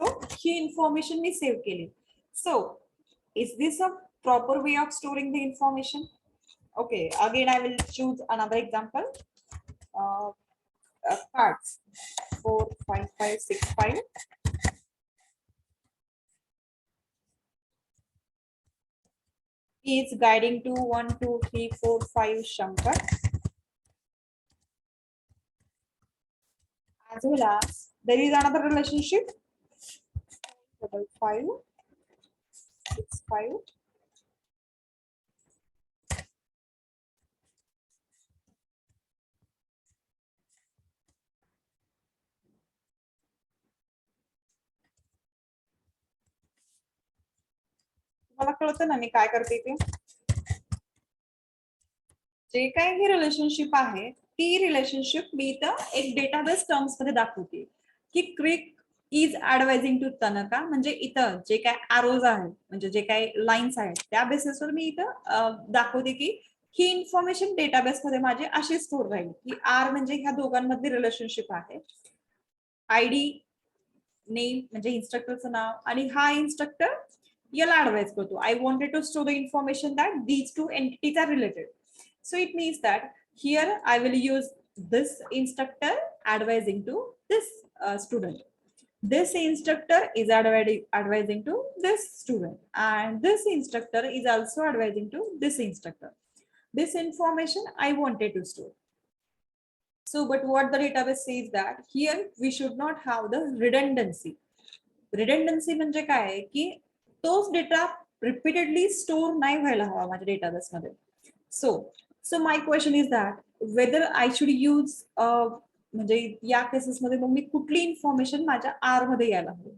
So he information me save केली. So is this a proper way of storing the information? Okay, again I will choose another example. Cards 45565 is guiding to 1 2 3 4 5 Shankar, as well as there is another relationship 565. मला कळतं ना मी काय करते ते. जे काय हे relationship आहे ती रिलेशनशिप मी इथं एक डेटाबेस टर्म्स मध्ये दाखवते की क्रिक इज ऍडवायझिंग टू तनका. म्हणजे इथं जे काय आरोज आहेत म्हणजे जे काय लाईन्स आहेत त्या बेसिसवर मी इथं दाखवते की ही इन्फॉर्मेशन डेटाबेस मध्ये माझे अशी स्टोर राहील की आर म्हणजे ह्या दोघांमध्ये रिलेशनशिप आहे. ID नेम म्हणजे इन्स्ट्रक्टरचं नाव आणि हा इन्स्ट्रक्टर याला ऍडवाइज करतो. I wanted to store the information that these two entities are related. So it means that here I will use this instructor advising to this student. This instructor is advising to this student, and this instructor is also advising to this instructor. This information I wanted to store. So, but what the database says that here we should not have the redundancy. Redundancy म्हणजे काय आहे की तोच data repeatedly store नाही व्हायला हवा माझ्या database मध्ये. So my question is that whether I should use म्हणजे या केसेस मध्ये मग मी कुठली इन्फॉर्मेशन माझ्या R मध्ये यायला हवी.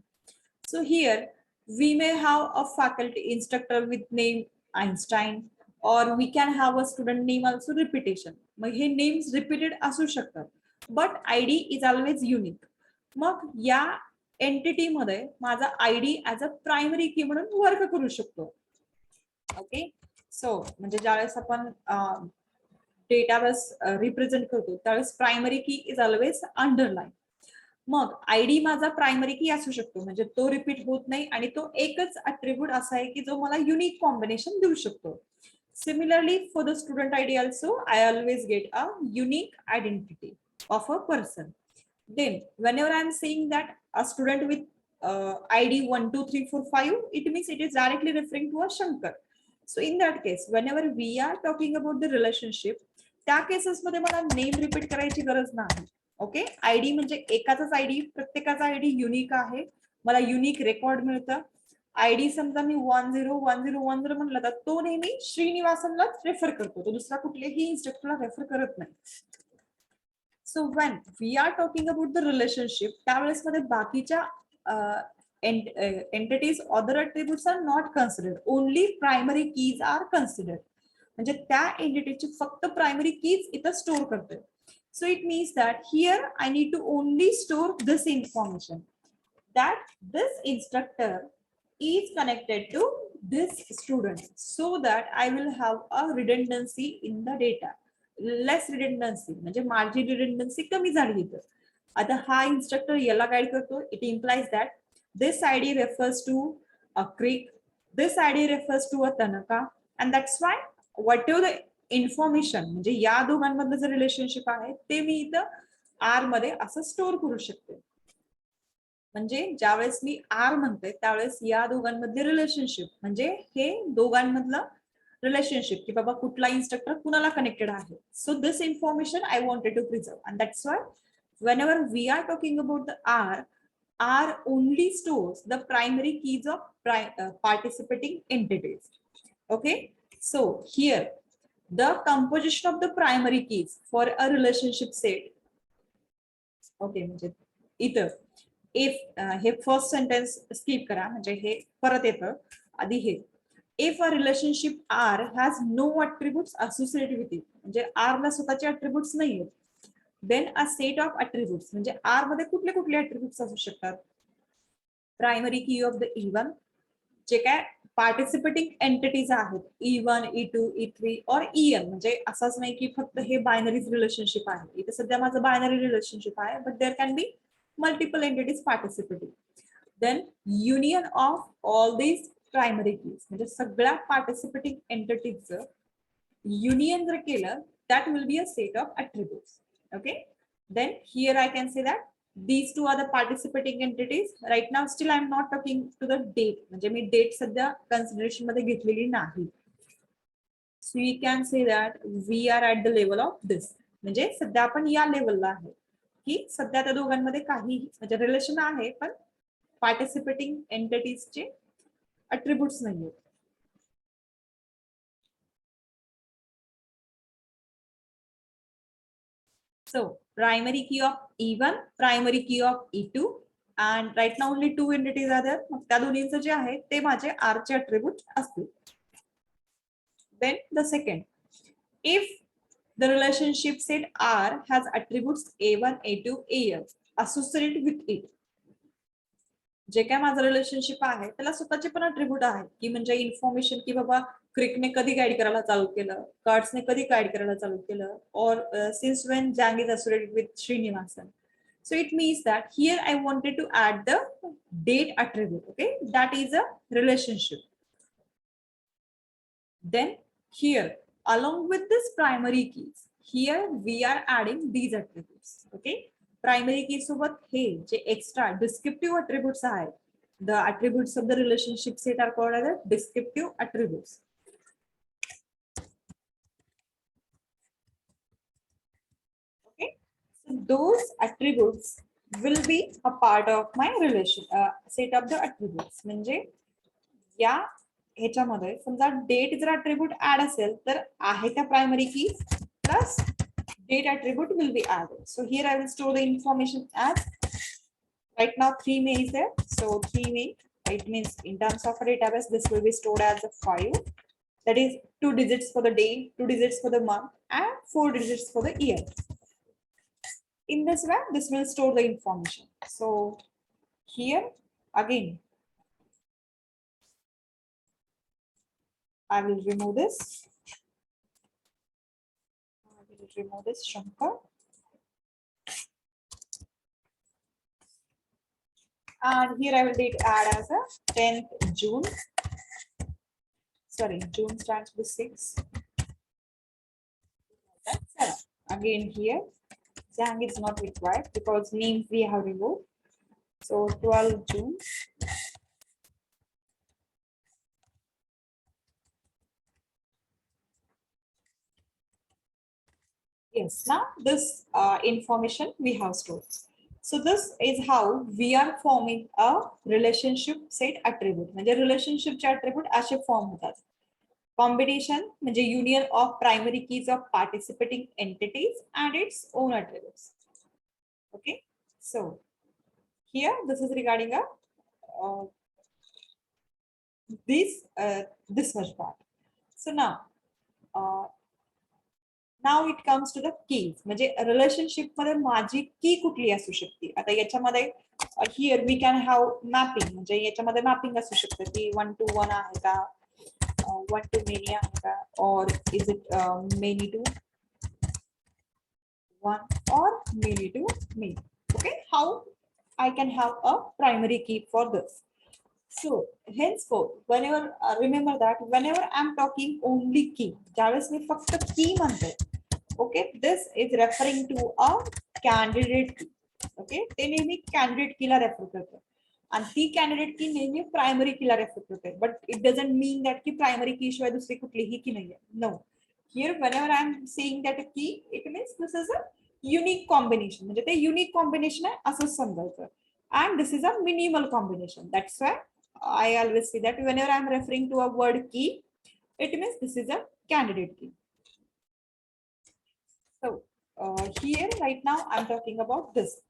So here we may have a faculty instructor with name Einstein, or we can have a student name also repetition. Mug hey names repeated असू शकतात, but ID is always unique. मग या entity मध्ये माझा ID as a primary की म्हणून work करू शकतो. Okay, सो म्हणजे ज्यावेळेस आपण डेटाबेस रिप्रेझेंट करतो त्यावेळेस प्रायमरी की is always underline. Mug ID माझा प्रायमरी की असू शकतो म्हणजे तो रिपीट होत नाही आणि तो एकच अट्रिब्यूट असा आहे की जो मला युनिक कॉम्बिनेशन देऊ शकतो. Similarly, for the student ID also, I always get a unique identity of a person. Then, whenever I am saying that a student with ID 1 2 3 4 5, it means it is directly referring to a Shankar. So in that case, whenever we are talking about the relationship, त्या केसेसमध्ये मला name repeat करायची गरज नाही. Okay, ID म्हणजे एकाचाच ID, प्रत्येकाचा ID unique आहे, मला युनिक रेकॉर्ड मिळतं. आयडी समजा मी 101010 म्हणलं तर तो नेहमी श्रीनिवासनलाच रेफर करतो, तो दुसरा कुठल्याही इन्स्ट्रक्टरला रेफर करत नाही. So when we are talking about the relationship, त्यावेळेस मध्ये बाकीच्या entities other attributes are not considered, only primary keys are considered. म्हणजे त्या एंटिटीची फक्त प्रायमरी कीज इथं स्टोअर करते. So it means that here I need to only store this information, that this instructor is connected to this student, so that I will have a redundancy in the data, less redundancy, म्हणजे माझी redundancy कमी झाली इथं. आता हा instructor याला guide करतो, it implies that this ID refers to a Creek, this ID refers to a Tanaka, and that's why whatever the information म्हणजे या दोघांमधलं जे रिलेशनशिप आहे ते मी इथं आर मध्ये असं स्टोअर करू शकते. म्हणजे ज्यावेळेस मी आर म्हणते त्यावेळेस या दोघांमधले रिलेशनशिप म्हणजे हे दोघांमधलं रिलेशनशिप की बाबा कुठला इन्स्ट्रक्टर कुणाला कनेक्टेड आहे. So this information I wanted to preserve, and that's why whenever we are talking about the R only stores the primary keys of participating entities. Okay, so here the composition of the primary keys for a relationship set. Okay, म्हणजे इथं if हे first sentence skip करा, म्हणजे हे परत येतं आधी हे. If a relationship R has no attributes associated with it, म्हणजे R ला स्वतःचे attributes नाही आहेत, then a set of attributes म्हणजे R मध्ये कुठले कुठले attributes असू शकतात. प्रायमरी की ऑफ द E1, जे काय पार्टिसिपेटिंग एंटिटीज आहेत E1, E2, E3 और EN, म्हणजे असंच नाही की फक्त हे बायनरी रिलेशनशिप आहे. इथे सध्या माझं बायनरी रिलेशनशिप आहे, but there can be multiple entities participating. Then union of all these primary keys, म्हणजे सगळ्या पार्टिसिपेटिंग एंटिटीजचं युनियन जर केलं that will be a set of attributes. Okay, then here I can say that these two are the participating entities. Right now still I am not talking to the date, म्हणजे मी date सध्या consideration मध्ये घेतलेली नाही. So we can say that we are at the level of this, म्हणजे सध्या आपण या लेवलला आहे की सध्या त्या दोघांमध्ये काही म्हणजे रिलेशन आहे पण पार्टिसिपेटिंग एंटिटीजचे अट्रिब्यूट्स नाहीये. So primary key of E1, primary key of E2, and right now only two entities are there. मग त्या दोन्हींचे जे आहे ते माझे R चे attribute असतील. Then the second, if the relationship set R has attributes A1, A2, AN associated with it, जे काय माझं relationship आहे त्याला स्वतःचे पण अट्रिब्यूट आहे की म्हणजे इन्फॉर्मेशन की बाबा क्रिकने कधी गाईड करायला चालू केलं, कार्ड्सने कधी गाईड करायला चालू केलं, और since when Jang is associated with Srinivasan. So it means that here I wanted to add the date attribute. Okay, that is a relationship. Then here along with this primary keys, here we are adding these attributes. Okay, primary key सोबत हे जे extra descriptive attributes आहेत, the attributes of the relationship set are called as descriptive attributes. Okay, so those attributes will be a part of my relation set of the attributes. म्हणजे या ह्याच्यामध्ये समजा date जर attribute add असेल तर आहे त्या प्रायमरी की plus date attribute will be added. So here I will store the information as right now 3 May is there. So 3 May, it means in terms of a database, this will be stored as a 5. That is 2 digits for the day, 2 digits for the month, and 4 digits for the year. In this way, this will store the information. So here again, I will remove this. Remove this Shankar, and here I will add as a 10th June. Sorry, June stands for 6. Again here, Jang is not required because names we have removed. So 12 June. Yes, now this information we have stored. So this is how we are forming a relationship set attribute. म्हणजे relationship attribute असे form होतात. Combination म्हणजे union of primary keys of participating entities and its own attributes. Okay, so here this is regarding a uh, this much part. So uh, now it comes to the keys. म्हणजे relationship मध्ये माझी key कुठली असू शकते. आता याच्यामध्ये here we can have mapping. म्हणजे याच्यामध्ये मॅपिंग असू शकतं की 1 to 1 आहे का, 1 to many आहे का, or is it many to 1 or many to many. Okay, how I can have a primary key for this. So henceforth, whenever remember that whenever I'm talking only key, ज्यावेळेस मी फक्त key म्हणते, okay, this is referring to a candidate key. Okay, ते नेहमी candidate key ला refer करते आणि ती candidate key नेहमी primary key ला refer करते. But it doesn't mean that की primary key शिवाय दुसरी कुठलीही key नाहीये. No, here whenever I'm saying that a key, it means this is a unique combination. म्हणजे ते unique combination आहे असं समजायचं. And this is a minimal combination. That's why I always say that whenever I'm referring to a word key, it means this is a candidate key. So here right now I'm talking about this.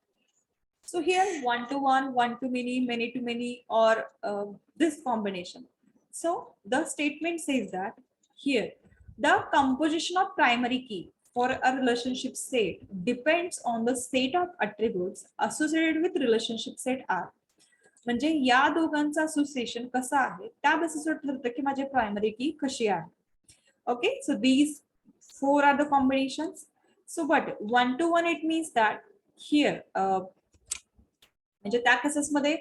So here 1 to 1, 1 to many to many, or this combination. So the statement says that here the composition of primary key for a relationship set depends on the set of attributes associated with relationship set R. म्हणजे या दोघांचं association कसं आहे त्या बेसिसवर ठरतं की माझी प्रायमरी की कशी आहे. Okay, so these 4 are the combinations. So but 1 to 1 it means that here म्हणजे त्या केसेसमध्ये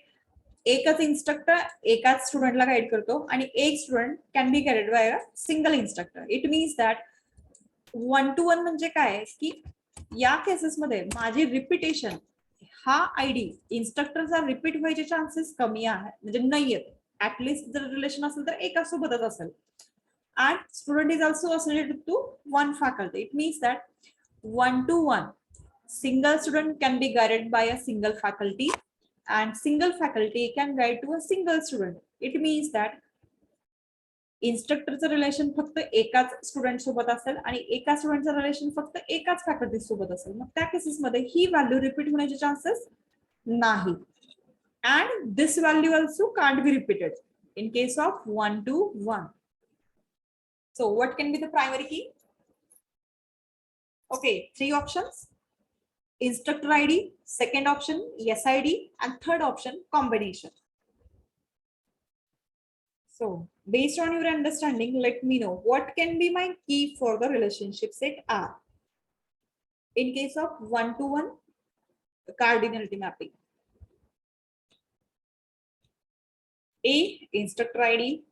एकच इन्स्ट्रक्टर एकाच स्टुडंटला गाईड करतो आणि एक student can be guided by a single instructor. It means that 1 to 1 म्हणजे काय की या केसेसमध्ये माझी रिपिटेशन हा आयडी इन्स्ट्रक्टरचा रिपीट व्हायचे चान्सेस कमी आहे, म्हणजे नाहीयेत. ऍटलिस्ट जर रिलेशन असेल तर एका सोबतच असेल. And student is also associated to one faculty. It means that 1 to 1 single student can be guided by a single faculty and single faculty can guide to a single student. It means that इन्स्ट्रक्टरचं relation फक्त एकाच student सोबत असेल आणि एका स्टुडंटचं relation फक्त एकाच faculty सोबत असेल. मग त्या केसेसमध्ये ही व्हॅल्यू रिपीट होण्याचे चान्सेस नाही. And this value also can't be repeated in case of 1 to 1. So what can be the primary key? Okay, 3 options. Instructor ID, second option SID, and third option combination. So based on your understanding, let me know what can be my key for the relationship set R in case of 1 to 1 cardinality mapping. A, instructor ID.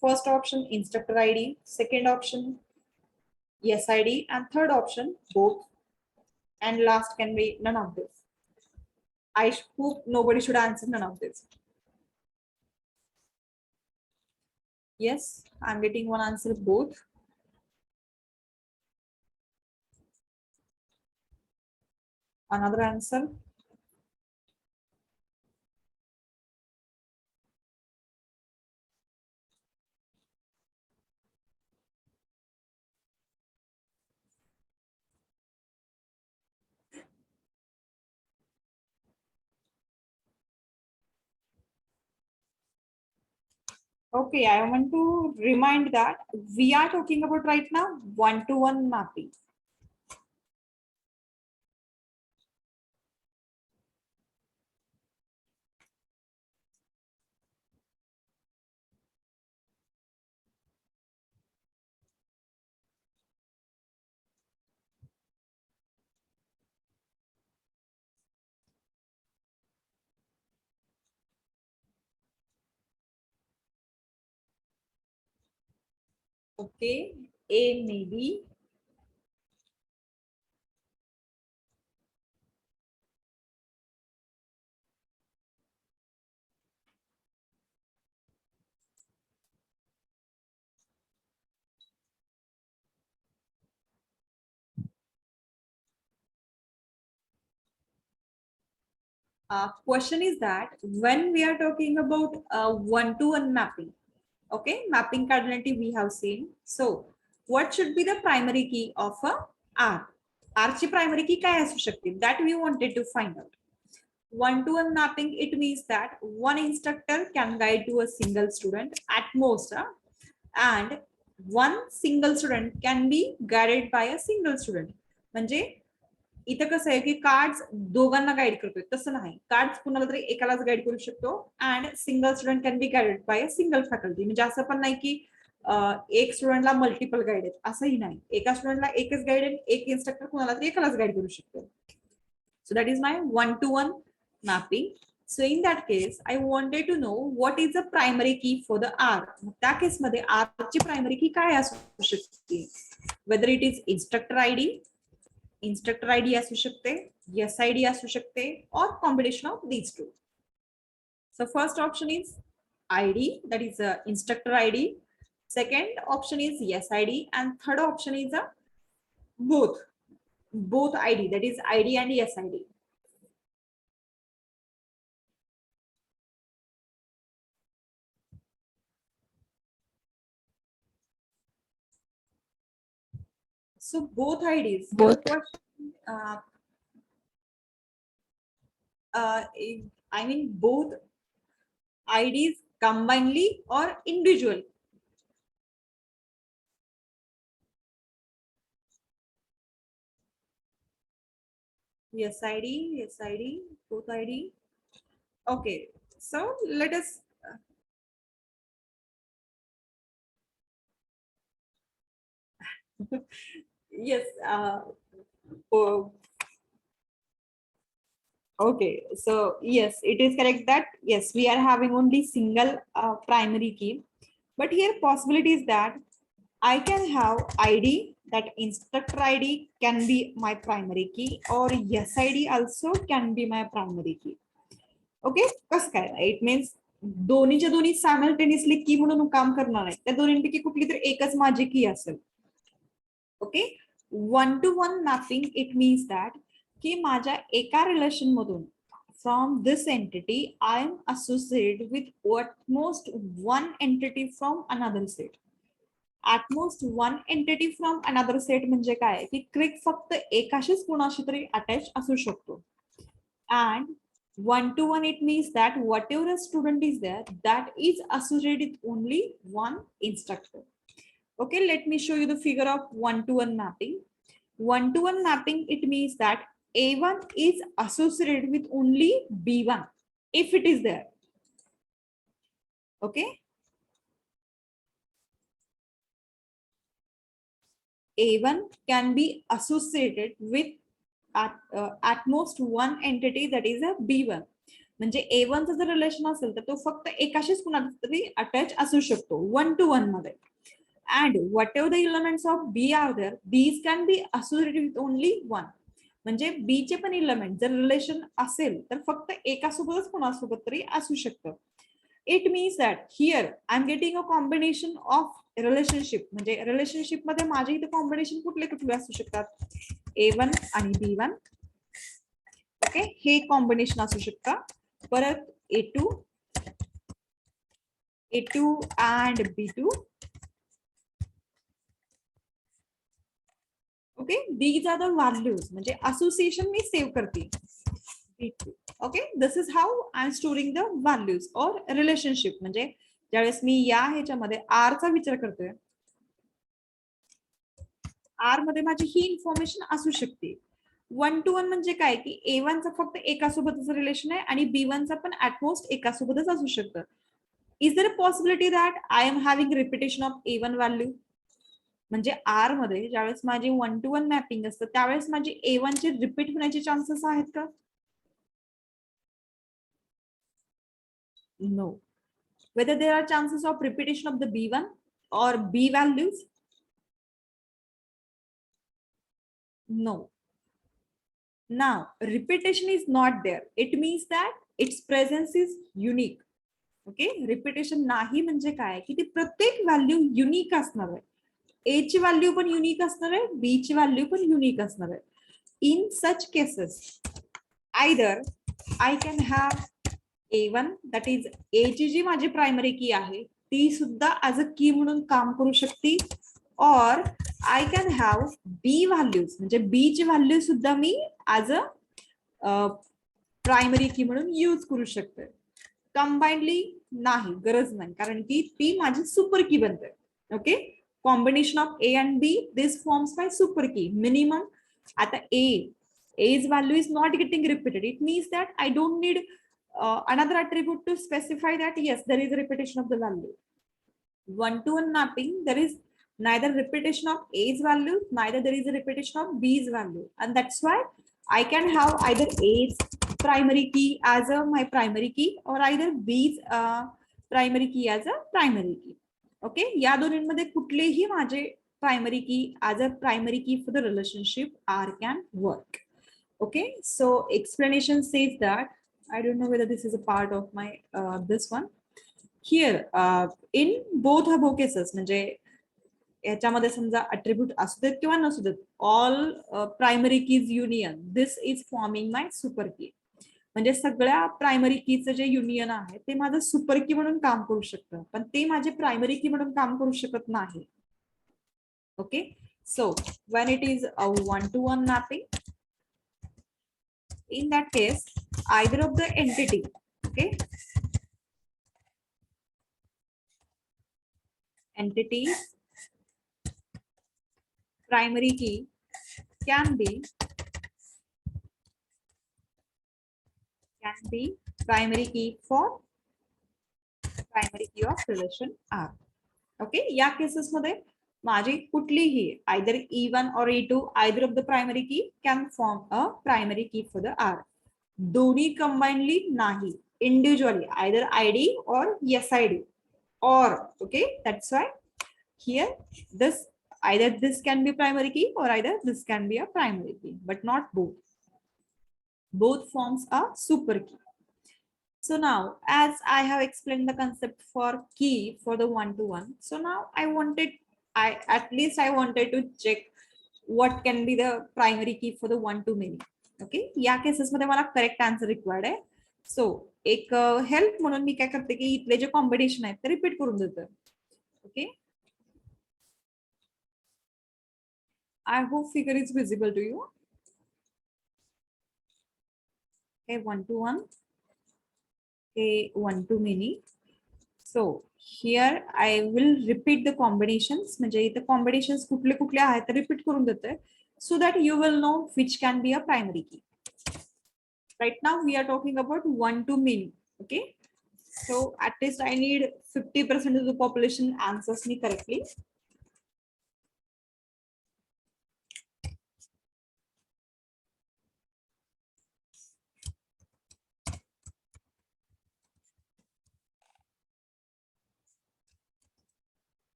First option instructor ID, second option SID, and third option both, and last can be none of this. I hope nobody should answer none of this. Yes, I'm getting one answer both. Another answer. Okay, I want to remind that we are talking about right now 1 to 1 mapping. Okay, A maybe. Question is that when we are talking about one-to-one mapping, okay, mapping cardinality we have seen. So what should be the primary key of a R? R ची primary key काय असू शकते? That we wanted to find out. One-to-one mapping, it means that one instructor can guide to a single student at most, and one single student can be guided by a single student. म्हणजे इथं कसं आहे की cards दोघांना guide करतोय, तसं नाही. Cards कुणाला तरी एकालाच गाईड करू शकतो and single student can be guided by a single faculty. म्हणजे असं पण नाही की एक स्टुडंटला मल्टिपल गाईड आहेत, असंही नाही. एका स्टुडंटला एकच गाईड आहे, एक इन्स्ट्रक्टर कुणाला तरी एकालाच गाईड करू शकतो. So that is my one to one mapping. So in that case I wanted to know what is the primary key for the R. त्या केसमध्ये आर ची प्रायमरी की काय असू शकते? Whether it is instructor ID, instructor ID असू शकते, SID असू शकते, और combination of these two. So first option is ID, that is instructor ID. Second option is SID, and third option is both ID, that is ID and SID. So both IDs. Both. I mean both IDs combinedly or individually? SID, both ID. Okay, so let us. Yes. Oh. Okay, so yes, it is correct that yes, we are having only single primary key, but here possibility is that I can have ID, that instructor ID can be my primary key, or SID also can be my primary key. Okay, कसं काय? It means दोन्हीच्या दोन्ही simultaneously की म्हणून काम करणार आहे. त्या दोन्हींपैकी कुठली तर एकच माझी की असेल. Okay, one to one mapping it means that की माझ्या एका रिलेशन मधून from this entity I am associated with at most one entity from another set. At most one entity from another set म्हणजे काय की क्रिक फक्त एकाशीच कोणाशी तरी अटॅच असू शकतो. And one to one it means that whatever a student is there, that is associated with only one instructor. Okay, let me show you the figure of one to one mapping. One to one mapping, it means that A1 is associated with only B1 if it is there. Okay, A1 can be associated with at most one entity, that is a B1. म्हणजे A1 चं जर relation असेल तर तो फक्त एकाशीच कुणाला तरी attach असू शकतो वन टू वन मध्ये. And whatever the elements of B are there, these can be associated with only one. म्हणजे बी चे पण इलेमेंट जर रिलेशन असेल तर फक्त एकासोबतच कोणासोबत तरी असू शकतं. It means that here I am getting a combination of relationship. म्हणजे रिलेशनशिप मध्ये माझे इथे कॉम्बिनेशन कुठले कुठले असू शकतात? A1 आणि B1. ओके, हे कॉम्बिनेशन असू शकतं. परत A2 and B2. Okay, these are the values. म्हणजे असोसिएशन मी सेव्ह करते. Okay, this is how I am storing the values और रिलेशनशिप. म्हणजे ज्यावेळेस मी या ह्याच्यामध्ये आर चा विचार करतोय, आर मध्ये माझी ही इन्फॉर्मेशन असू शकते. वन टू वन म्हणजे काय की A1 चा फक्त एकासोबतच रिलेशन आहे आणि B1 चा पण ऍटमोस्ट एकासोबतच असू शकतं. Is there a possibility that I am having repetition of A1 value? म्हणजे आर मध्ये ज्यावेळेस माझी वन टू वन मॅपिंग असतं त्यावेळेस माझी A1 ची रिपीट होण्याचे चान्सेस आहेत का? No. Whether there are chances of repetition of the B1 or B values? No. Now repetition is not there. It means that its presence is unique. Okay, repetition नाही म्हणजे काय की ती प्रत्येक व्हॅल्यू युनिक असणार आहे. A ची value पण युनिक असणार आहे, B ची व्हॅल्यू पण युनिक असणार आहे. In such cases either I can have A1, that is A ची जी माझी प्रायमरी की आहे ती सुद्धा ऍज अ की म्हणून काम करू शकते, और I can have B values, म्हणजे बी ची व्हॅल्यू सुद्धा मी ऍज अ प्रायमरी की म्हणून यूज करू शकते. कंबाइंडली नाही, गरज नाही, कारण की ती माझी सुपर की बनते. Okay, combination of A and B, this forms my super key. Minimum आता A's value is not getting repeated. It means that I don't need another attribute to specify that yes, there is a repetition of the value. One-to-one mapping, there is neither repetition of A's value, neither there is a repetition of B's value, and that's why I can have either A's primary key as a my primary key, or either B's primary key as a primary key. Okay, या दोन्हींमध्ये कुठलेही माझे primary key as a primary key for the relationship R can work. Okay, so explanation says that, I don't know whether this is a part of my this one here, in both above cases, म्हणजे याच्यामध्ये समजा attribute असू देत किंवा नसू देत, all primary keys union, this is forming my super key. म्हणजे सगळ्या प्रायमरी कीचं जे युनियन आहे ते माझं सुपर की म्हणून काम करू शकतं, पण ते माझे प्रायमरी की म्हणून काम करू शकत नाही. Okay, so when it is a one-to-one mapping, in that case either of the entity, okay, entity primary key can be primary key for primary key of relation R. Okay, या cases मध्ये माझी कुठलीही either E1 or E2, either of the primary key can form a primary key for the R. दोन्ही combinedly नाही, individually either ID or SID, or okay, that's why here this either this can be primary key or either this can be a primary key, but not both. Both forms a super key. So now, as I have explained the concept for key for the one-to-one, so now I wanted to check what can be the primary key for the one-to-many. Okay, या cases मध्ये मला correct answer required आहे. सो एक help म्हणून मी काय करते की इथले जे कॉम्बिनेशन आहेत ते रिपीट करून देतो. Okay, I hope figure is visible to you. Okay, one-to-one, okay, one-to-many. So here I will repeat the combinations, म्हणजे इथे combinations कुठले कुठले आहेत ते रिपीट करून देते, so that you will know which can be a primary key. Right now we are talking about one-to-many. Okay, so at least I need 50% of the population answers me correctly.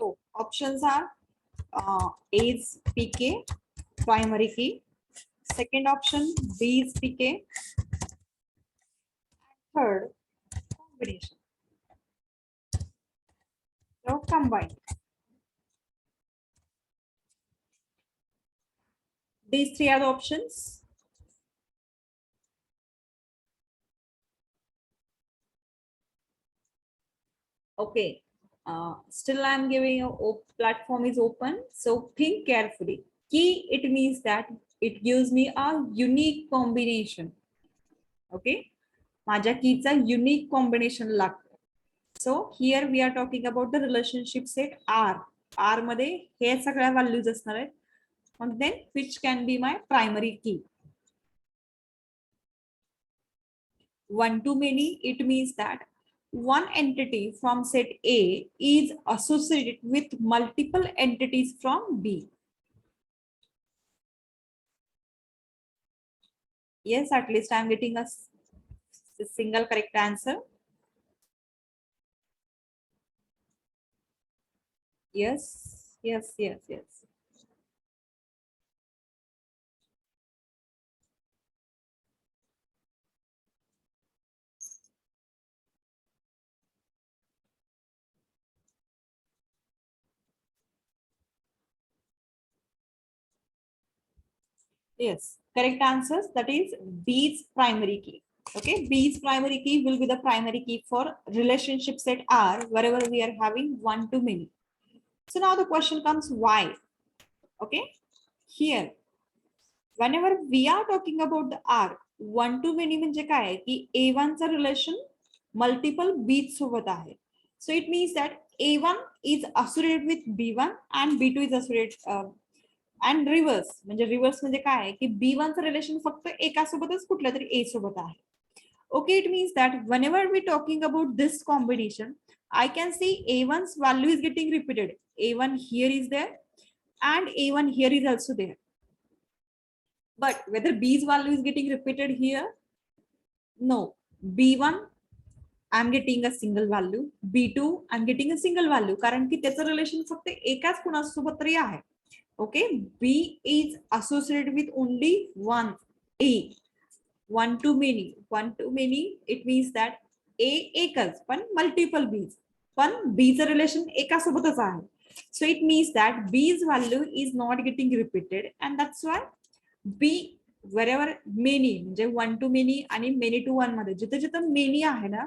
So options are A is PK, primary key. Second option, B is PK. Third, combination. So combine. These three are the options. Okay. Still I'm giving a platform is open. So think carefully. Key, it means that it gives me a unique combination. Okay. माझ्या कीचा unique combination लागतो. So here we are talking about the relationship set R. R मध्ये हे सगळ्या values असणार आहेत. And then which can be my primary key. One-to-many, it means that one entity from set A is associated with multiple entities from B. Yes, at least I'm getting a single correct answer. Yes, yes, yes, yes. Yes, correct answers. That is B's primary key. Okay, B's primary key will be the primary key for relationship set R wherever we are having one to many. So now the question comes why? Okay, here whenever we are talking about the R, one to many म्हणजे काय आहे की A1 चा relation multiple B सोबत आहे. So it means that A1 is associated with B1 and B2 is associated and reverse म्हणजे reverse म्हणजे काय आहे की B1 चं रिलेशन फक्त एकासोबतच कुठल्या तरी A सोबत आहे. Okay, it means that whenever we talking about this combination, I can see A1's value is getting repeated. A1 here is there and A1 here is also there. But whether B's value is getting repeated here, no. B1 I'm getting a single value, B2 I'm getting a single value कारण की त्याचं relation फक्त एकाच कुणासोबत तरी आहे. Okay, B is associated with only one A. One to many, it means that A एकच पण multiple B's पण B चं रिलेशन एकासोबतच आहे. So it means that B's value is not getting repeated and that's why B wherever many म्हणजे one to many आणि many to one मध्ये जिथे जिथे many आहे ना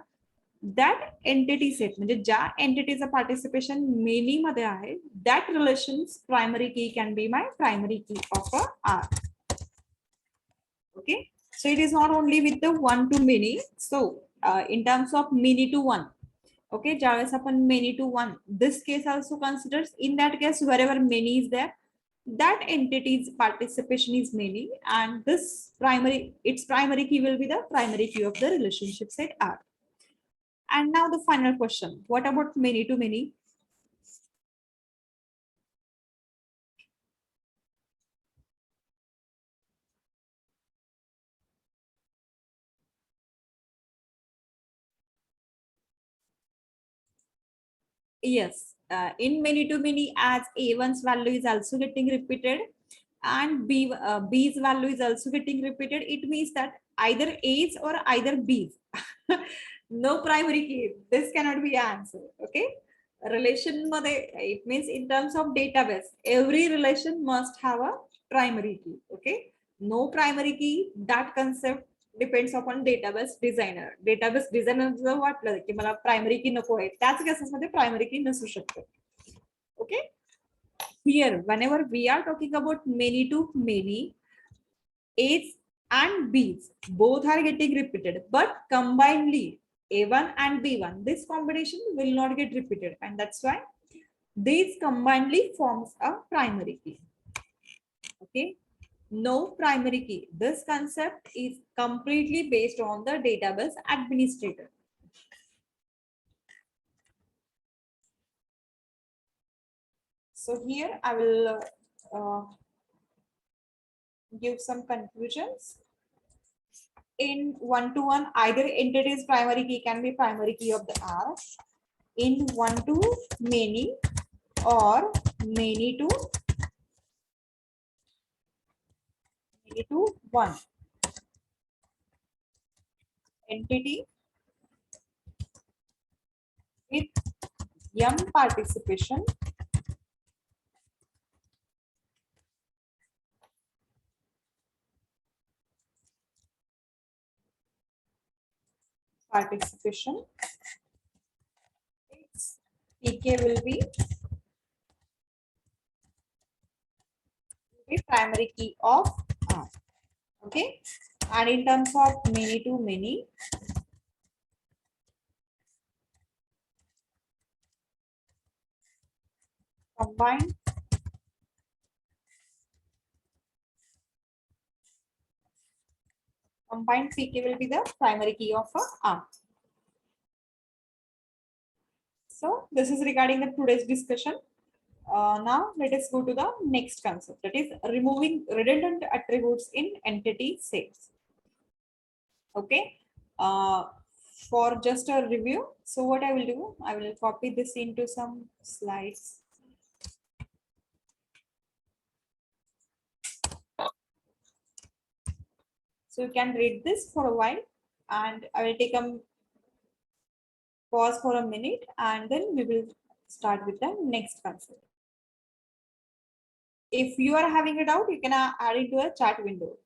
that entity set म्हणजे ज्या एंटिटीचं पार्टिसिपेशन मेनी मध्ये आहे that relations primary key can be my primary key of a R. Okay, so it is not only with the one to many. So in terms of many to one, okay, ज्यावेळेस आपण many to one, this case also considers in that case wherever many is there, that entity's participation is many and this primary, its primary key will be the primary key of the relationship set R. And now the final question, what about many to many? Yes, in many to many as A1's value is also getting repeated and B's value is also getting repeated, it means that either A's or either B's. No primary key. This cannot be answer. Okay. Relation मध्ये, it means in terms of database, every relation must have a primary key. Okay. No primary key, that concept depends upon database designer. Database designer जर वाटलं की मला primary key नको आहे, त्याच cases मध्ये primary key नसू शकते. Okay. Here, whenever we are talking about many to many, A's and B's both are getting repeated, but combinedly A1 and B1, this combination will not get repeated, and that's why these combinedly forms a primary key. Okay, no primary key. This concept is completely based on the database administrator. So here I will give some conclusions. In one to one, either entity's primary key can be primary key of the R. In one to many or many to one, entity with M participation its pk will be primary key of R. Okay, and in terms of many to many, combined pk will be the primary key of a R. So this is regarding the today's discussion. Now let us go to the next concept, that is removing redundant attributes in entity sets. Okay, for just a review, so what I will do, I will copy this into some slides. So you can read this for a while and I will take a pause for a minute and then we will start with the next concept. If you are having a doubt, you can add it to a chat window.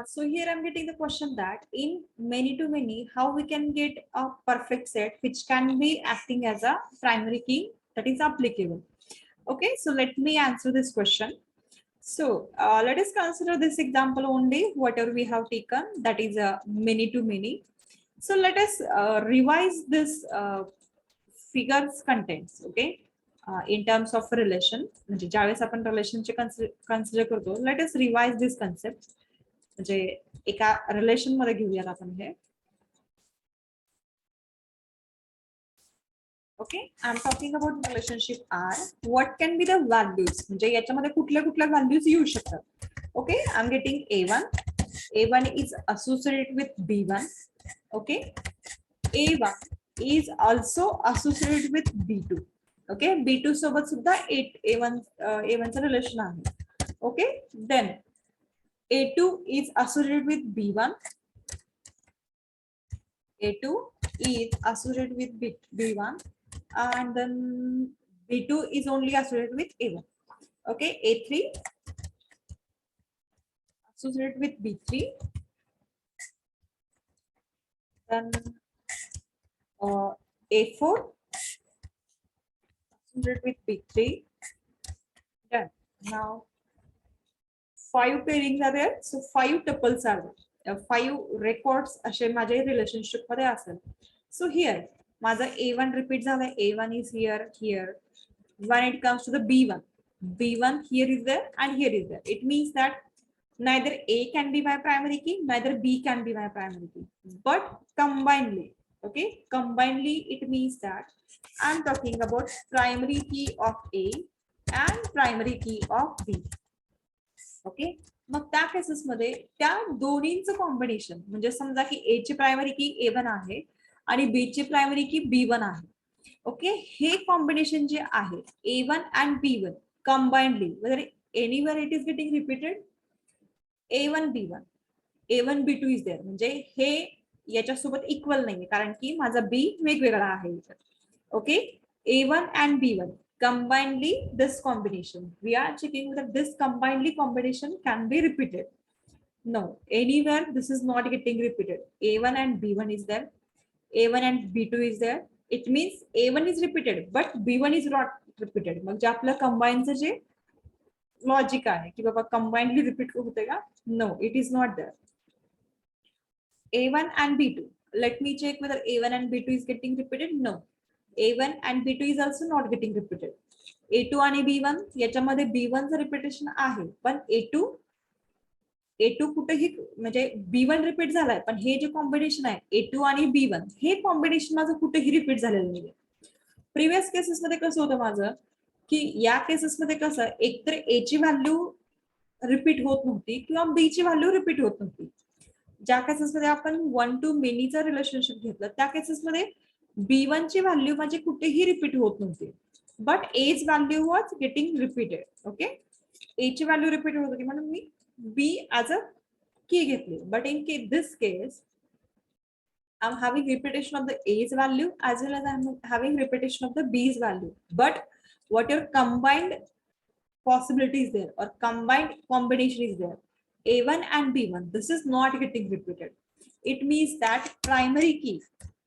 So here I'm getting the question that in many to many, how we can get a perfect set which can be acting as a primary key that is applicable. Okay, so let me answer this question. So let us consider this example only, whatever we have taken, that is a many to many. So let us revise this figures contents, okay, in terms of relation. म्हणजे ज्यावेळेस आपण रिलेशनचे consider करतो, let us revise this concept. म्हणजे एका relation मध्ये घेऊयात आपण हे. Okay, I'm talking about relationship R. What can be the values? म्हणजे याच्यामध्ये कुठल्या कुठल्या व्हॅल्यूज येऊ शकतात. Okay, I'm getting A1. A1 is associated with B1. Okay, A1 is also associated with B2. Okay, B2 सोबत सुद्धा A1 चं relation आहे. Okay, then A2 is associated with B1. A2 is associated with B1, and then B2 is only associated with A1. Okay, A3 associated with B3. Then A4 associated with B3. Done. Now 5 pairings are there, so 5 tuples are there. 5 records असे माझे relationship मध्ये असेल. So here माझा A1 repeat झालाय. A1 is here. When it comes to the B1 here is there and here is there. It means that neither A can be my primary key, neither B can be my primary key, but combinedly, okay, combinedly it means that I'm talking about primary key of A and primary key of B. Okay, मग त्या cases मध्ये त्या दोन्हींचं combination म्हणजे समजा की ए ची primary की A1 आहे आणि बी ची प्रायमरी की B1 आहे. ओके, हे कॉम्बिनेशन जे आहे A1 and B1 combinedly, whether anywhere it is getting repeated, A1 B1, A1 B2 is there, म्हणजे हे याच्यासोबत इक्वल नाहीये कारण की माझा B वेगवेगळा आहे. Okay, A1 and B1 combinedly this combination, we are checking that this combinedly combination can be repeated. No, anywhere this is not getting repeated. A1 and B1 is there, A1 and B2 is there. It means A1 is repeated but B1 is not repeated. मग जे आपलं combined जे logic आहे की बाबा combinedly repeat होते का? No, it is not there. A1 and B2, let me check whether A1 and B2 is getting repeated. No, A1 and B2 is also not getting repeated. A2 आणि B1 याच्यामध्ये B1 चं repetition आहे पण A2 कुठेही म्हणजे B1 repeat झालाय पण हे जे combination आहे A2 आणि B1 हे कॉम्बिनेशन माझं कुठेही रिपीट झालेलं नाहीये. प्रिव्हियस केसेस मध्ये कसं होतं माझं की या केसेस मध्ये कसं एकतर A ची व्हॅल्यू रिपीट होत नव्हती किंवा B ची व्हॅल्यू रिपीट होत नव्हती. ज्या केसेसमध्ये आपण 1 to मेनीचं रिलेशनशिप घेतलं त्या केसेसमध्ये B1 ची व्हॅल्यू माझी कुठेही रिपीट होत नव्हती but A's value was getting repeated. Okay, A ची व्हॅल्यू रिपीट होत होती म्हणून मी B as a key घेतली. But in this case, I'm having repetition of the A's value as well as I'm having repetition of the B's value. But what your combined possibility is there or combined combination is there, A1 and B1, this is not getting repeated. It means that primary key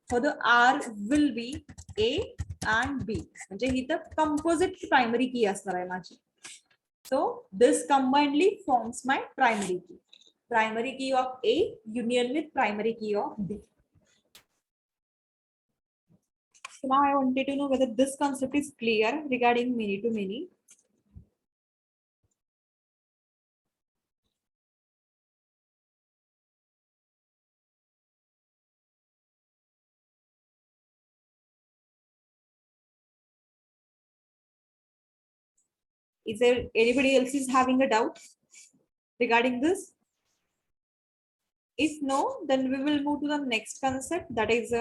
for the R will be A and B. म्हणजे ही तर composite primary key असणार आहे माझी. So this combinedly forms my primary key of A union with primary key of B. So now I wanted to know whether this concept is clear regarding many to many. Is there anybody else is having a doubt regarding this? If no, then we will move to the next concept, that is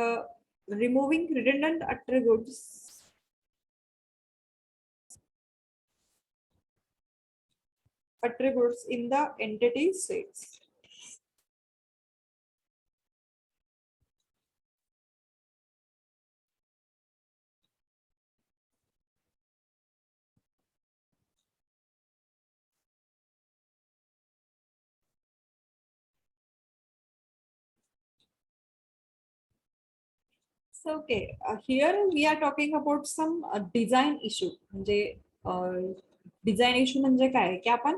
removing redundant attributes in the entity sets. So okay, here we are talking about some design issue. म्हणजे design issue म्हणजे काय की आपण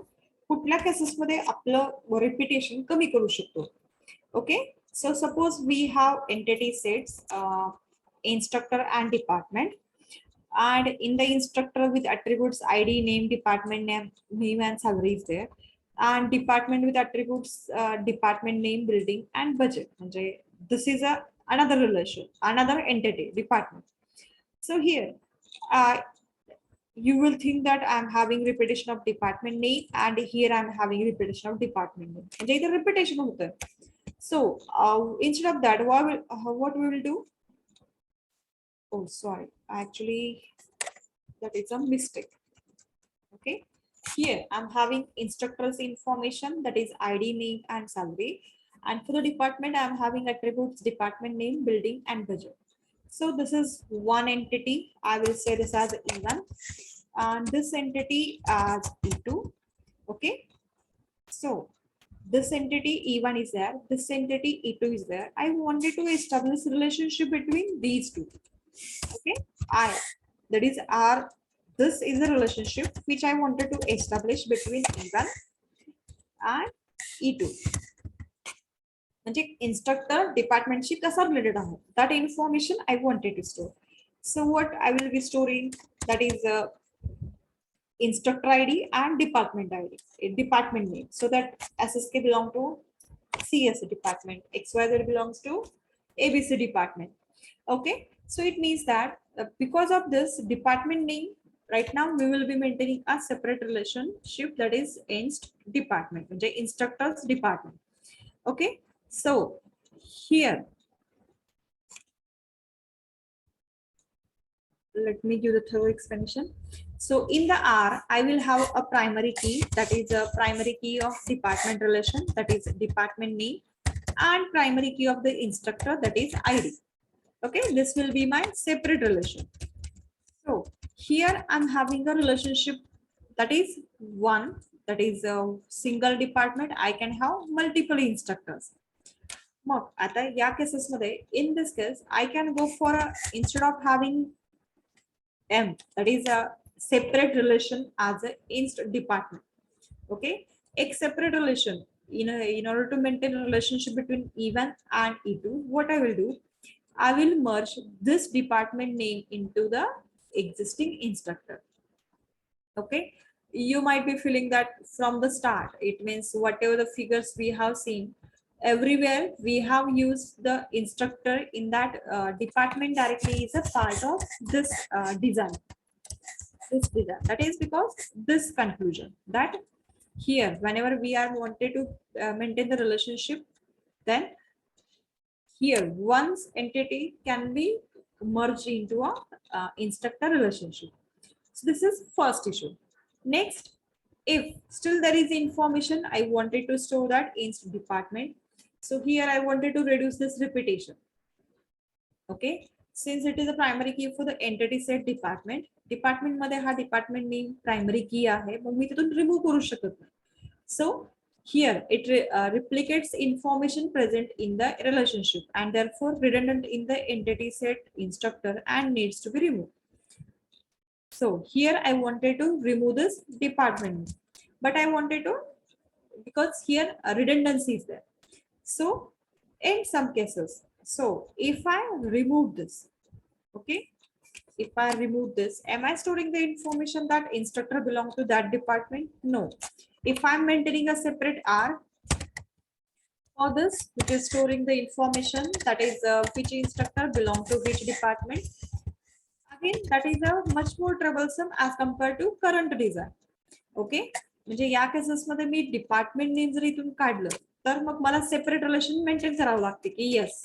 कुठल्या cases मध्ये आपलं repetition कमी करू शकतो. Okay, so suppose we have entity sets, instructor and department, and in the instructor with attributes ID, name, department name and salary is there, and department with attributes department name, building and budget. म्हणजे this is another relation, another entity, department. So here you will think that I'm having repetition of department name and here I'm having repetition of department name. म्हणजे इथे repetition होतं. So instead of that, what we will do? Oh, sorry, actually that is a mistake. Okay, here I'm having instructors information, that is ID, name and salary. And for the department, I'm having attributes, department name, building and budget. So this is one entity. I will say this as E1 and this entity as E2. Okay, so this entity E1 is there, this entity E2 is there. I wanted to establish relationship between these two. Okay, that is R. This is a relationship which I wanted to establish between E1 and E2. म्हणजे instructor डिपार्टमेंटशी कसा related आहे, that information I wanted to store. So what I will be storing, that is instructor ID and department ID, department name. So that SSK belong to CS department, XYZ belongs to ABC department. Okay, so it means that because of this department name, right now we will be maintaining a separate relationship, that is inst department, म्हणजे instructors department. Okay, so here let me give the thorough explanation. So in the R, I will have a primary key, that is a primary key of department relation, that is department name, and primary key of the instructor, that is ID. Okay, this will be my separate relation. So here I'm having a relationship that is one, that is a single department. I can have multiple instructors. मग आता या केसेसमध्ये in this case I can go for a, instead of having M, that is a separate relation as a inst department. Okay, a separate relation in order to maintain a relationship between E1 and E2, what I will do, I will merge this department name into the existing instructor. Okay, you might be feeling that from the start, it means whatever the figures we have seen, everywhere we have used the instructor in that department directly is a part of this design. This design, that is because this conclusion that here whenever we are wanted to maintain the relationship, then here one's entity can be merged into a instructor relationship. So this is first issue. Next, if still there is information I wanted to store that in department, so here I wanted to reduce this repetition. Okay, since it is a primary key for the entity set department, department मध्ये हा department name primary key आहे, मग मी तिथून remove करू शकत नाही. So here it replicates information present in the relationship and therefore redundant in the entity set instructor and needs to be removed. So here I wanted to remove this department, but I wanted to, because here a redundancy is there. So in some cases, so if I remove this, okay, if I remove this, am I storing the information that instructor belongs to that department? No. If I'm maintaining a separate R for this, which is storing the information that is which instructor belong to which department, again that is a much more troublesome as compared to current design. Okay, म्हणजे या cases मध्ये मी department name जर इथून काढलं तर मग मला separate relation maintain करावं लागते की yes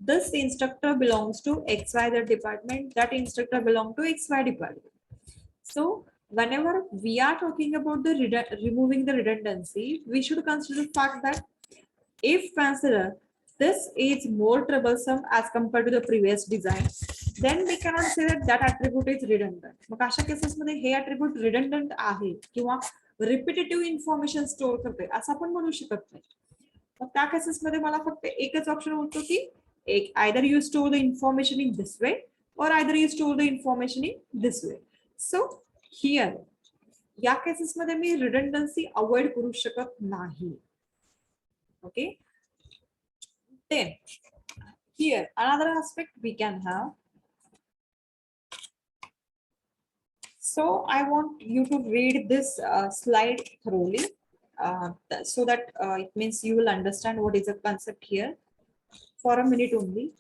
this instructor belongs to XYZ department, that instructor belong to XY department. So whenever we are talking about the removing the redundancy, we should consider the fact that if consider this is more troublesome as compared to the previous design, then we cannot say that that attribute is redundant. मग अशा cases मध्ये हे attribute redundant आहे किंवा repetitive information store करते असं आपण म्हणू शकत नाही. मग त्या केसेस मध्ये मला फक्त एकच ऑप्शन होतो की एक either you store the information in this way और either you store the information in this way. So here या केसेस मध्ये मी रिडंडन्सी अवॉइड करू शकत नाही. Okay, then here another aspect we can have. So I want you to read this slide thoroughly so that it means you will understand what is the concept here for a minute only.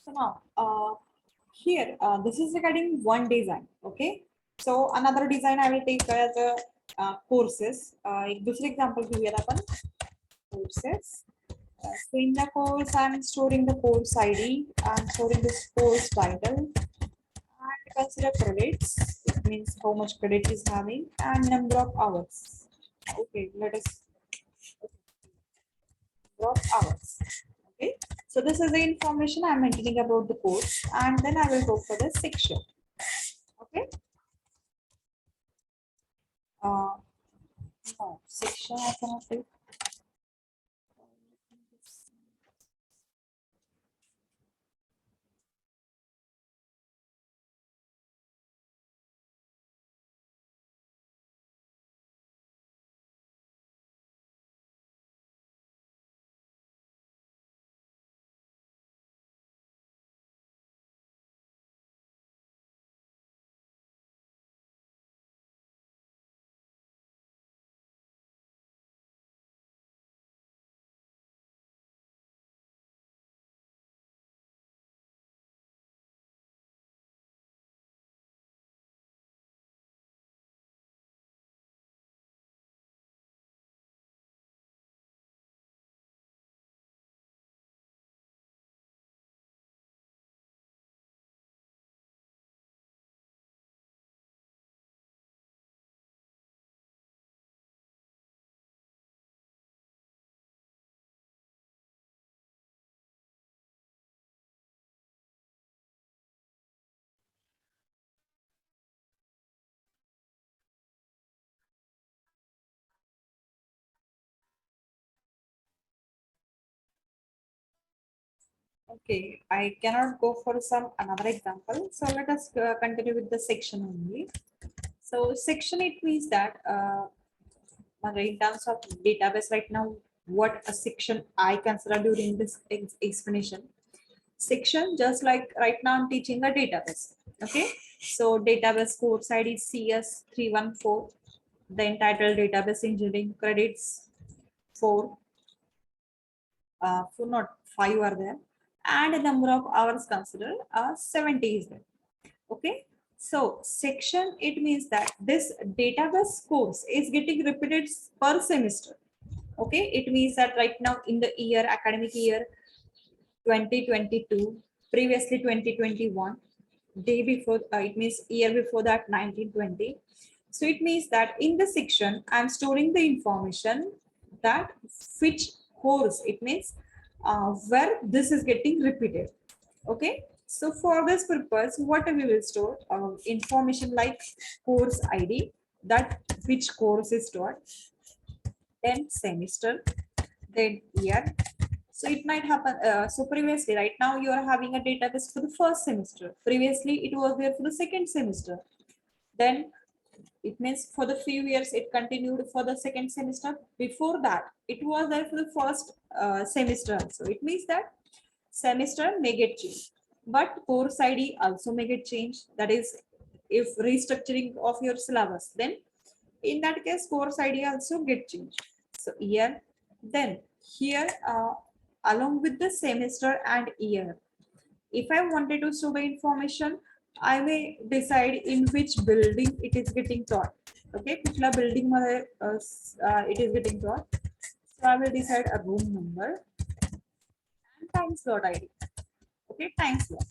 So now, here, this is regarding one design. Okay. So another design I will take as a courses. एक दुसरे example घेऊयात आपण courses. So in the course, I'm storing the course ID. I'm storing this course title and consider credits. It means how much credit is having and number of hours. Okay, let us number of hours. Okay, so this is the information I'm maintaining about the course, and then I will go for the section. Okay. No, section I cannot take. Okay, I cannot go for some another example. So let us continue with the section only. So section it means that in terms of database right now, what a section I consider during this explanation. Section just like right now I'm teaching a database. Okay, so database course ID is CS314. The entitled database engineering credits 4. For not 5 are there, and a number of hours considered 70 is there. Okay, so section it means that this database course is getting repeated per semester. Okay, it means that right now in the year academic year 2022, previously 2021, day before it means year before that 1920. So it means that in the section I'm storing the information that which course it means where this is getting repeated. Okay, so for this purpose what we will store information like course ID, that which course is stored, then semester, then year. So it might happen. So previously, right now you are having a database for the first semester. Previously, it was there for the second semester. Then it means for the few years it continued for the second semester. Before that, it was there for the first semester. So it means that semester may get changed, but course ID also may get changed. That is, if restructuring of your syllabus, then in that case course ID also get changed. So year, then here along with the semester and year, if I wanted to store the information, I may decide in which building it is getting taught. Okay, कुठल्या building मध्ये it is getting taught. So I will decide a room number and time slot ID. Okay, time slot.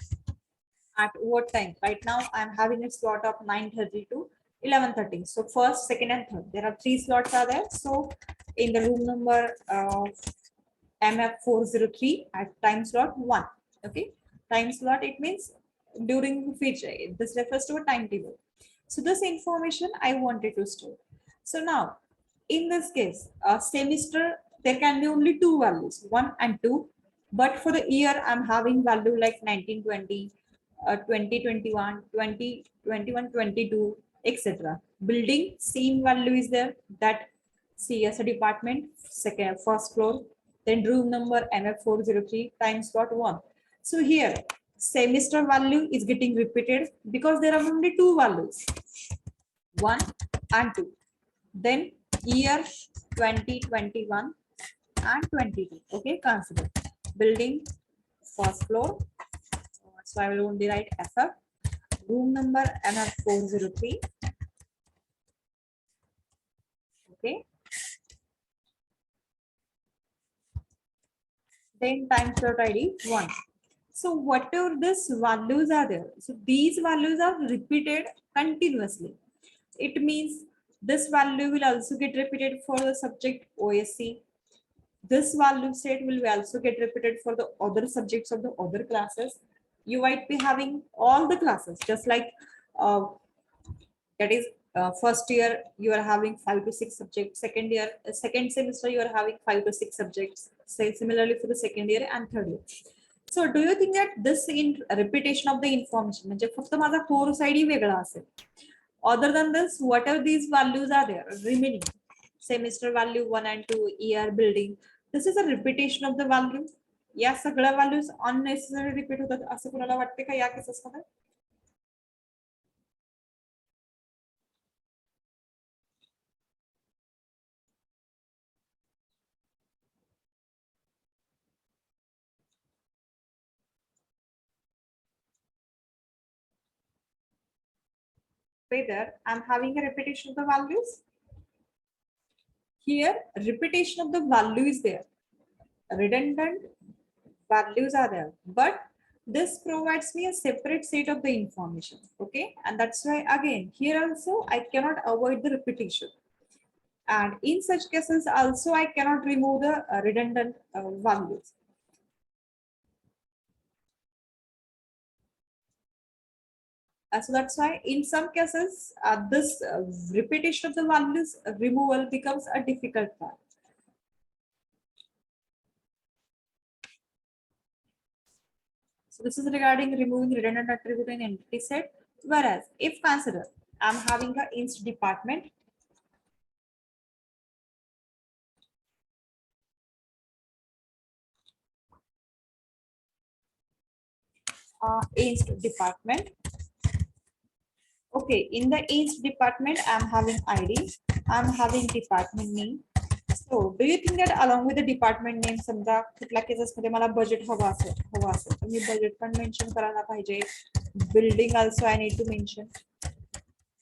At what time? Right now I'm having a slot of 9:30 to 11:30. So first, second, and third. There are 3 slots are there. So in the room number MF403 at time slot 1. Okay, time slot it means during which this refers to a timetable. So this information I wanted to store. So now in this case, a semester there can be only 2 values, 1 and 2. But for the year, I'm having value like 1920, 2021, 2021, 22, etc. Building, same value is there, that CSA department, second, first floor, then room number MF403 time slot 1. So here, semester value is getting repeated because there are only 2 values, 1 and 2. Then year 2021 and 22. Okay, consider building first floor, So I will only write FF, room number MF403. Okay. Then time slot ID 1. So whatever these values are there, so these values are repeated continuously. It means this value will also get repeated for the subject OSC. This value set will also get repeated for the other subjects of the other classes. You might be having all the classes, just like uh, that is first year you are having 5 to 6 subjects, second year, second semester you are having 5 to 6 subjects. Say similarly for the second year and third year. So do you think that this in repetition of the information, म्हणजे फक्त माझा course ID वेगळा असेल? Other than this, whatever these values are there remaining, semester value 1 and 2, year, building, this is a repetition of the value. या सगळ्या values unnecessary repeat होतात असं कुणाला वाटते का या केसेस मध्ये? Whether I'm having a repetition of the values. Here, repetition of the value is there. Redundant values are there, but this provides me a separate set of the information. Okay, and that's why again here also I cannot avoid the repetition. And in such cases also I cannot remove the redundant values. So that's why in some cases this repetition of the values removal becomes a difficult part. So this is regarding removing redundant attribute in entity set. Whereas if consider I'm having a inst department, inst department. Okay, in the inst department, I'm having ID, I'm having department name. So do you think that along with the department name, समजा कुठल्या cases मध्ये मला budget हवा असेल तर मी budget पण mention करायला पाहिजे. Building also I need to mention.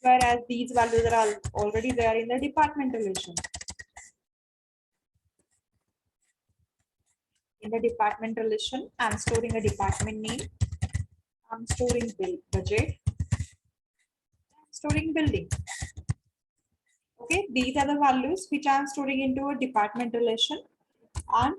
Whereas these values are already there in the department relation. In the department relation, I'm storing a department name. I'm storing budget. I'm storing building. Okay, these are the values which I am storing into a department relation. And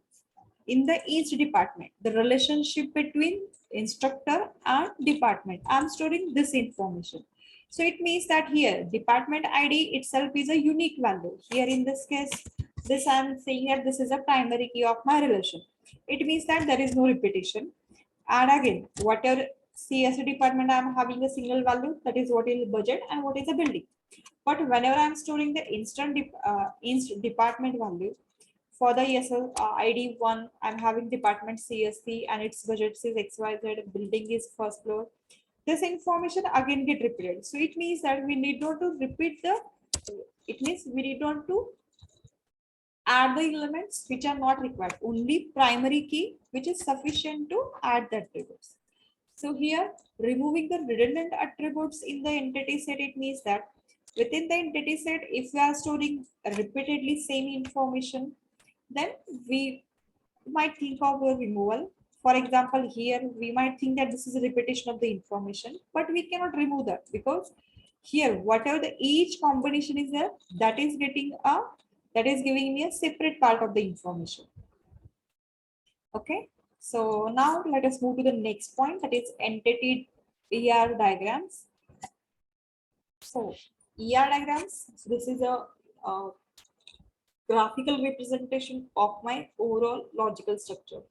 in the each department, the relationship between instructor and department, I am storing this information. So it means that here department ID itself is a unique value. Here in this case, this I am saying that this is a primary key of my relation. It means that there is no repetition. And again, whatever CSE department I am having a single value, that is what is budget and what is a building. But whenever I'm storing the inst department value for the ESL ID 1, I'm having department CSC and its budget is XYZ, building is first floor. This information again get repeated. So it means that we need not to repeat it means we need not to add the elements which are not required. Only primary key which is sufficient to add the attributes. So here removing the redundant attributes in the entity set, it means that within the entity set, if we are storing repeatedly same information, then we might think of a removal. For example, here we might think that this is a repetition of the information, but we cannot remove that because here whatever the each combination is there, that is giving me a separate part of the information. Okay, so now let us move to the next point, that is entity ER diagrams. So ER diagrams, so this is a graphical representation of my overall logical structure.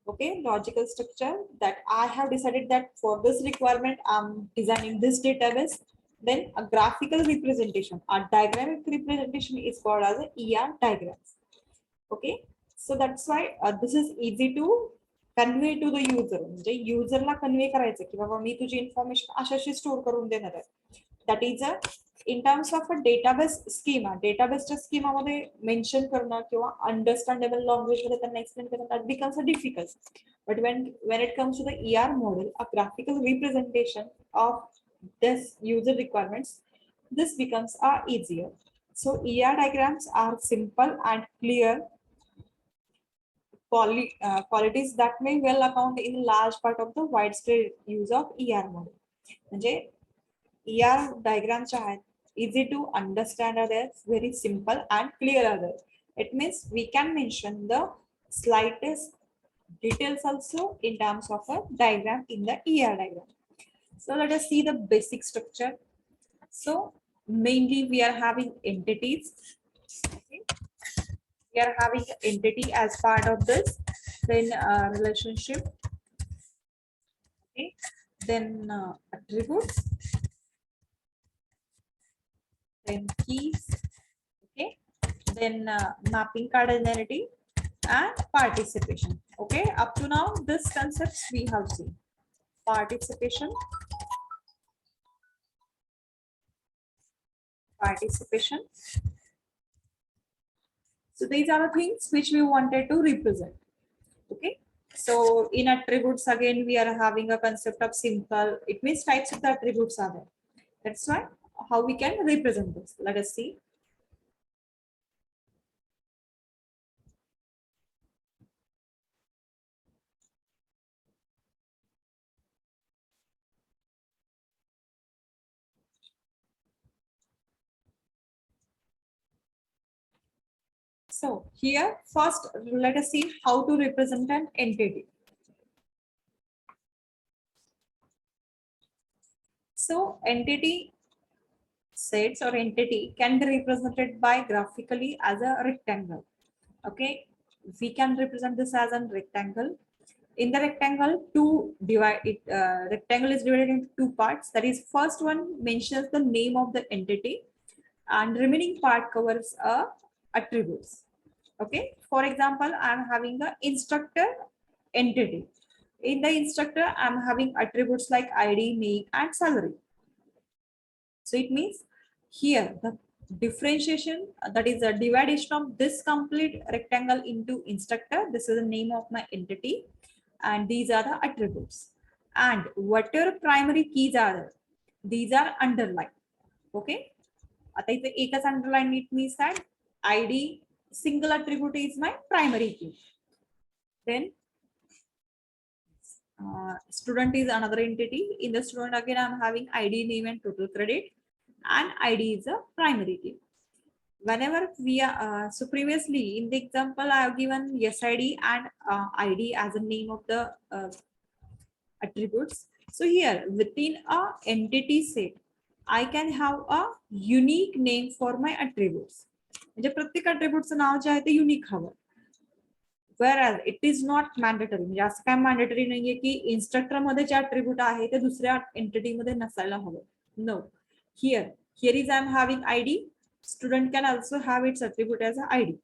Okay, logical structure that I have decided that for this requirement, I'm designing this database. Then a graphical representation, a diagramic representation is called as a ER diagrams. Okay, so that's why this is easy to convey to the user. म्हणजे युजरला convey करायचं की बाबा मी तुझी information अशाशी store करून देणार आहे. That is a in terms of a database schema, डेटाबेसच्या स्कीमामध्ये मेन्शन करणं किंवा अंडरस्टँडेबल लँग्वेज मध्ये त्यांना एक्सप्लेन करणं that becomes a difficult. But when it comes to the ER model, a graphical representation of this user requirements, this becomes easier. So ER diagrams are simple and clear qualities that may well account in a large part of the widespread use of ER model. म्हणजे ER diagrams are easy to understand, are there, very simple and clear are there. It means we can mention the slightest details also in terms of a diagram in the ER diagram. So let us see the basic structure. So mainly we are having entities. Okay. We are having entity as part of this, then relationship, okay, then attributes, then keys, okay, then mapping card identity and participation. Okay, up to now this concepts we have seen. Participation, so these are the things which we wanted to represent. Okay, so in attributes again we are having a concept of simple. It means types of the attributes are there. That's why how we can represent this. Let us see. So here first let us see how to represent an entity. So entity sets or entity can be represented by graphically as a rectangle. Okay, we can represent this as a rectangle. In the rectangle, rectangle is divided into two parts. That is, first one mentions the name of the entity, and remaining part covers attributes. Okay, for example, I am having the instructor entity. In the instructor, I am having attributes like ID, name, and salary. So it means here the differentiation, that is a division of this complete rectangle into instructor. This is the name of my entity, and these are the attributes. And whatever primary keys are there, these are underlined. Okay. आता इथे एकच underline, it means that ID single attribute is my primary key. Then student is another entity. In the student again, I'm having ID, name, and total credit, and ID is a primary key. Whenever we are so previously in the example I have given SID and ID as a name of the attributes. So here within a entity set, I can have a unique name for my attributes. म्हणजे प्रत्येक attributes नाव जे आहे ते unique हवं. Whereas it is not mandatory. म्हणजे असं काय mandatory नाहीये की इन्स्ट्रक्टर मध्ये जे attribute आहे ते दुसऱ्या entity मध्ये नसायला हवं. No. Here is I am having ID. Student can also have its attribute as an ID.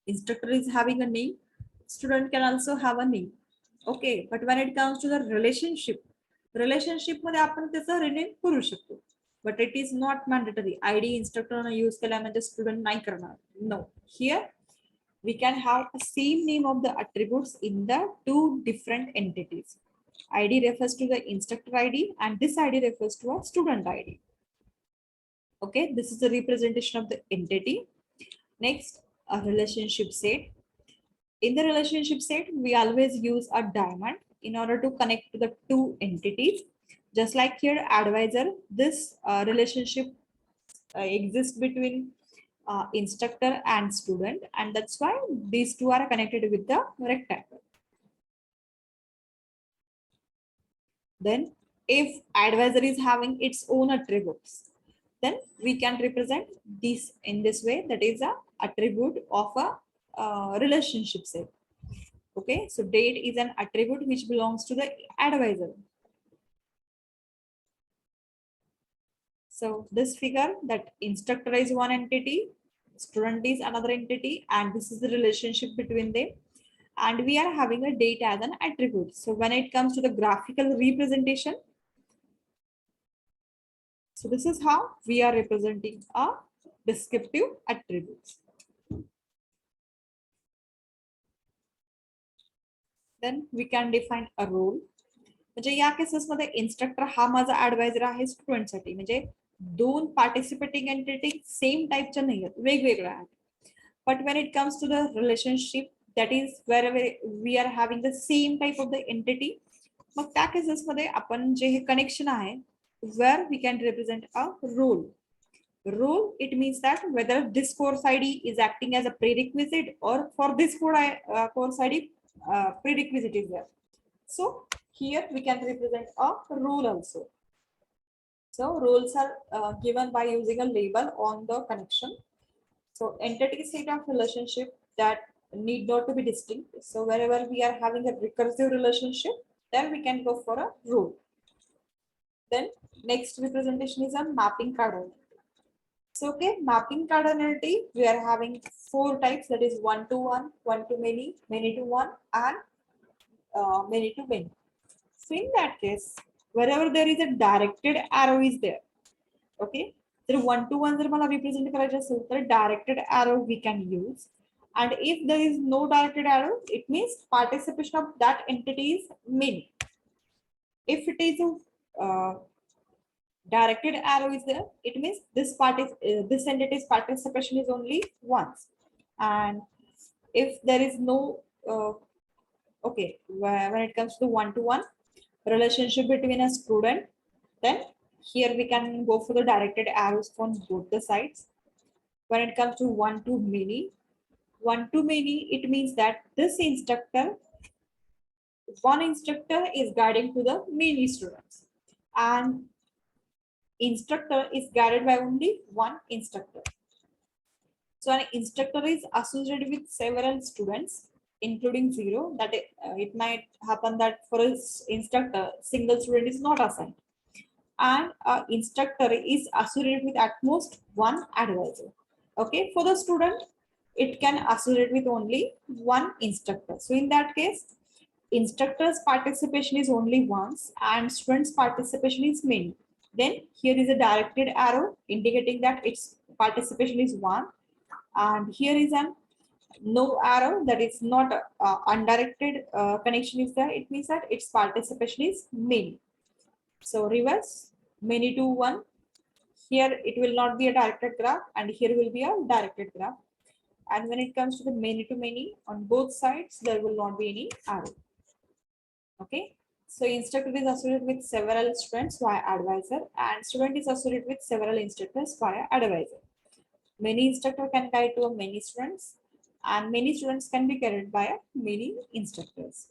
Instructor is having a name. Student can also have a name. Okay, but when it comes to the relationship मध्ये आपण त्याचा rename करू शकतो. But it is not mandatory. ID instructor use केला म्हणजे student नाही करणार. No. Here we can have the same name of the attributes in the two different entities. ID refers to the instructor ID and this ID refers to a student ID. Okay, this is the representation of the entity. Next, a relationship set. In the relationship set, we always use a diamond in order to connect to the two entities. Just like here, advisor, this relationship exists between instructor and student, and that's why these two are connected with the rectangle. Then, if advisor is having its own attributes, then we can represent this in this way. That is a attribute of a relationship set. Okay, so date is an attribute which belongs to the advisor. So this figure, that instructor is one entity, student is another entity, and this is the relationship between them. And we are having a date as an attribute. So when it comes to the graphical representation, So this is how we are representing a descriptive attributes. Then we can define a role. म्हणजे या केसेसमध्ये instructor हा माझा adviser आहे स्टुडंटसाठी. म्हणजे दोन participating entity same टाईपच्या नाही आहेत, वेगवेगळ्या आहेत. But when it comes to the relationship that is where we are having the same type of the entity, मग त्या केसेसमध्ये आपण जे हे कनेक्शन आहे where we can represent a role. Role, it means that whether this course ID is acting as a prerequisite or for this course ID prerequisite is there. So here we can represent a role also. So roles are given by using a label on the connection. So entity set of relationship that need not to be distinct. So wherever we are having a recursive relationship, then we can go for a role. Then next representation is a mapping cardinality. So okay, mapping cardinality, we are having 4 types, that is one to one, one to many, many to one, and many to many. So in that case, wherever there is a directed arrow is there, okay, there one to one जर मला represent करायचे असेल तर directed arrow we can use, and if there is no directed arrow, it means participation of that entity is many. If it is directed arrow is there, it means this entity's participation is only once. And if there is no okay, when it comes to one-to-one relationship between a student, then here we can go for the directed arrows from both the sides. When it comes to one-to-many, it means that this one instructor is guiding to the many students, and instructor is guided by only one instructor. So an instructor is associated with several students, including 0. That it might happen that for an instructor, single student is not assigned, and an instructor is associated with at most one advisor. Okay, for the student, it can associate with only one instructor. So in that case, instructor's participation is only once and student's participation is many. Then here is a directed arrow indicating that its participation is 1, and here is an no arrow, that is not undirected connection is there. It means that its participation is many. So reverse, many to 1. Here it will not be a directed graph, and here will be a directed graph. And when it comes to the many to many, on both sides there will not be any arrow. Okay. So instructor is associated with several students via advisor, and student is associated with several instructors via advisor. Many instructor can guide to many students, and many students can be guided by many instructors.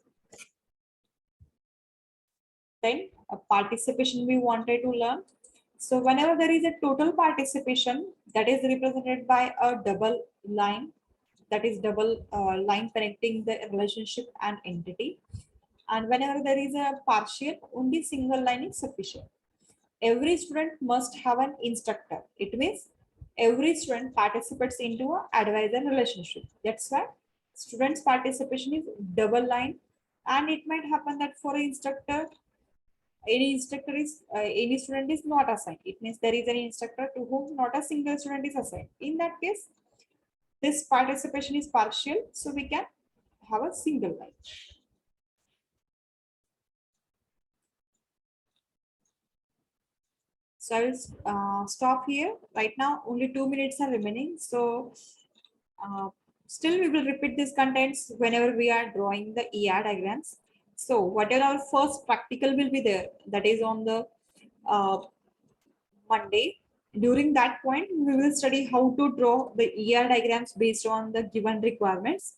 Then a participation we wanted to learn. So whenever there is a total participation, that is represented by a double line, that is double line connecting the relationship and entity. And whenever there is a partial, only single line is sufficient. Every student must have an instructor. It means every student participates into an advisor relationship. That's why students' participation is double line. And it might happen that for an instructor, any student is not assigned. It means there is an instructor to whom not a single student is assigned. In that case, this participation is partial, so we can have a single line. So I will stop here. Right now, only 2 minutes are remaining. So still we will repeat these contents whenever we are drawing the ER diagrams. So whatever our first practical will be there, that is on the Monday. During that point, we will study how to draw the ER diagrams based on the given requirements.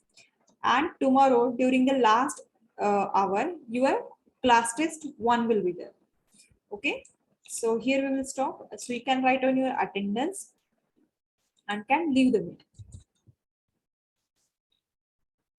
And tomorrow, during the last hour, your class test 1 will be there. Okay. So here we will stop. So you can write on your attendance and can leave the meeting.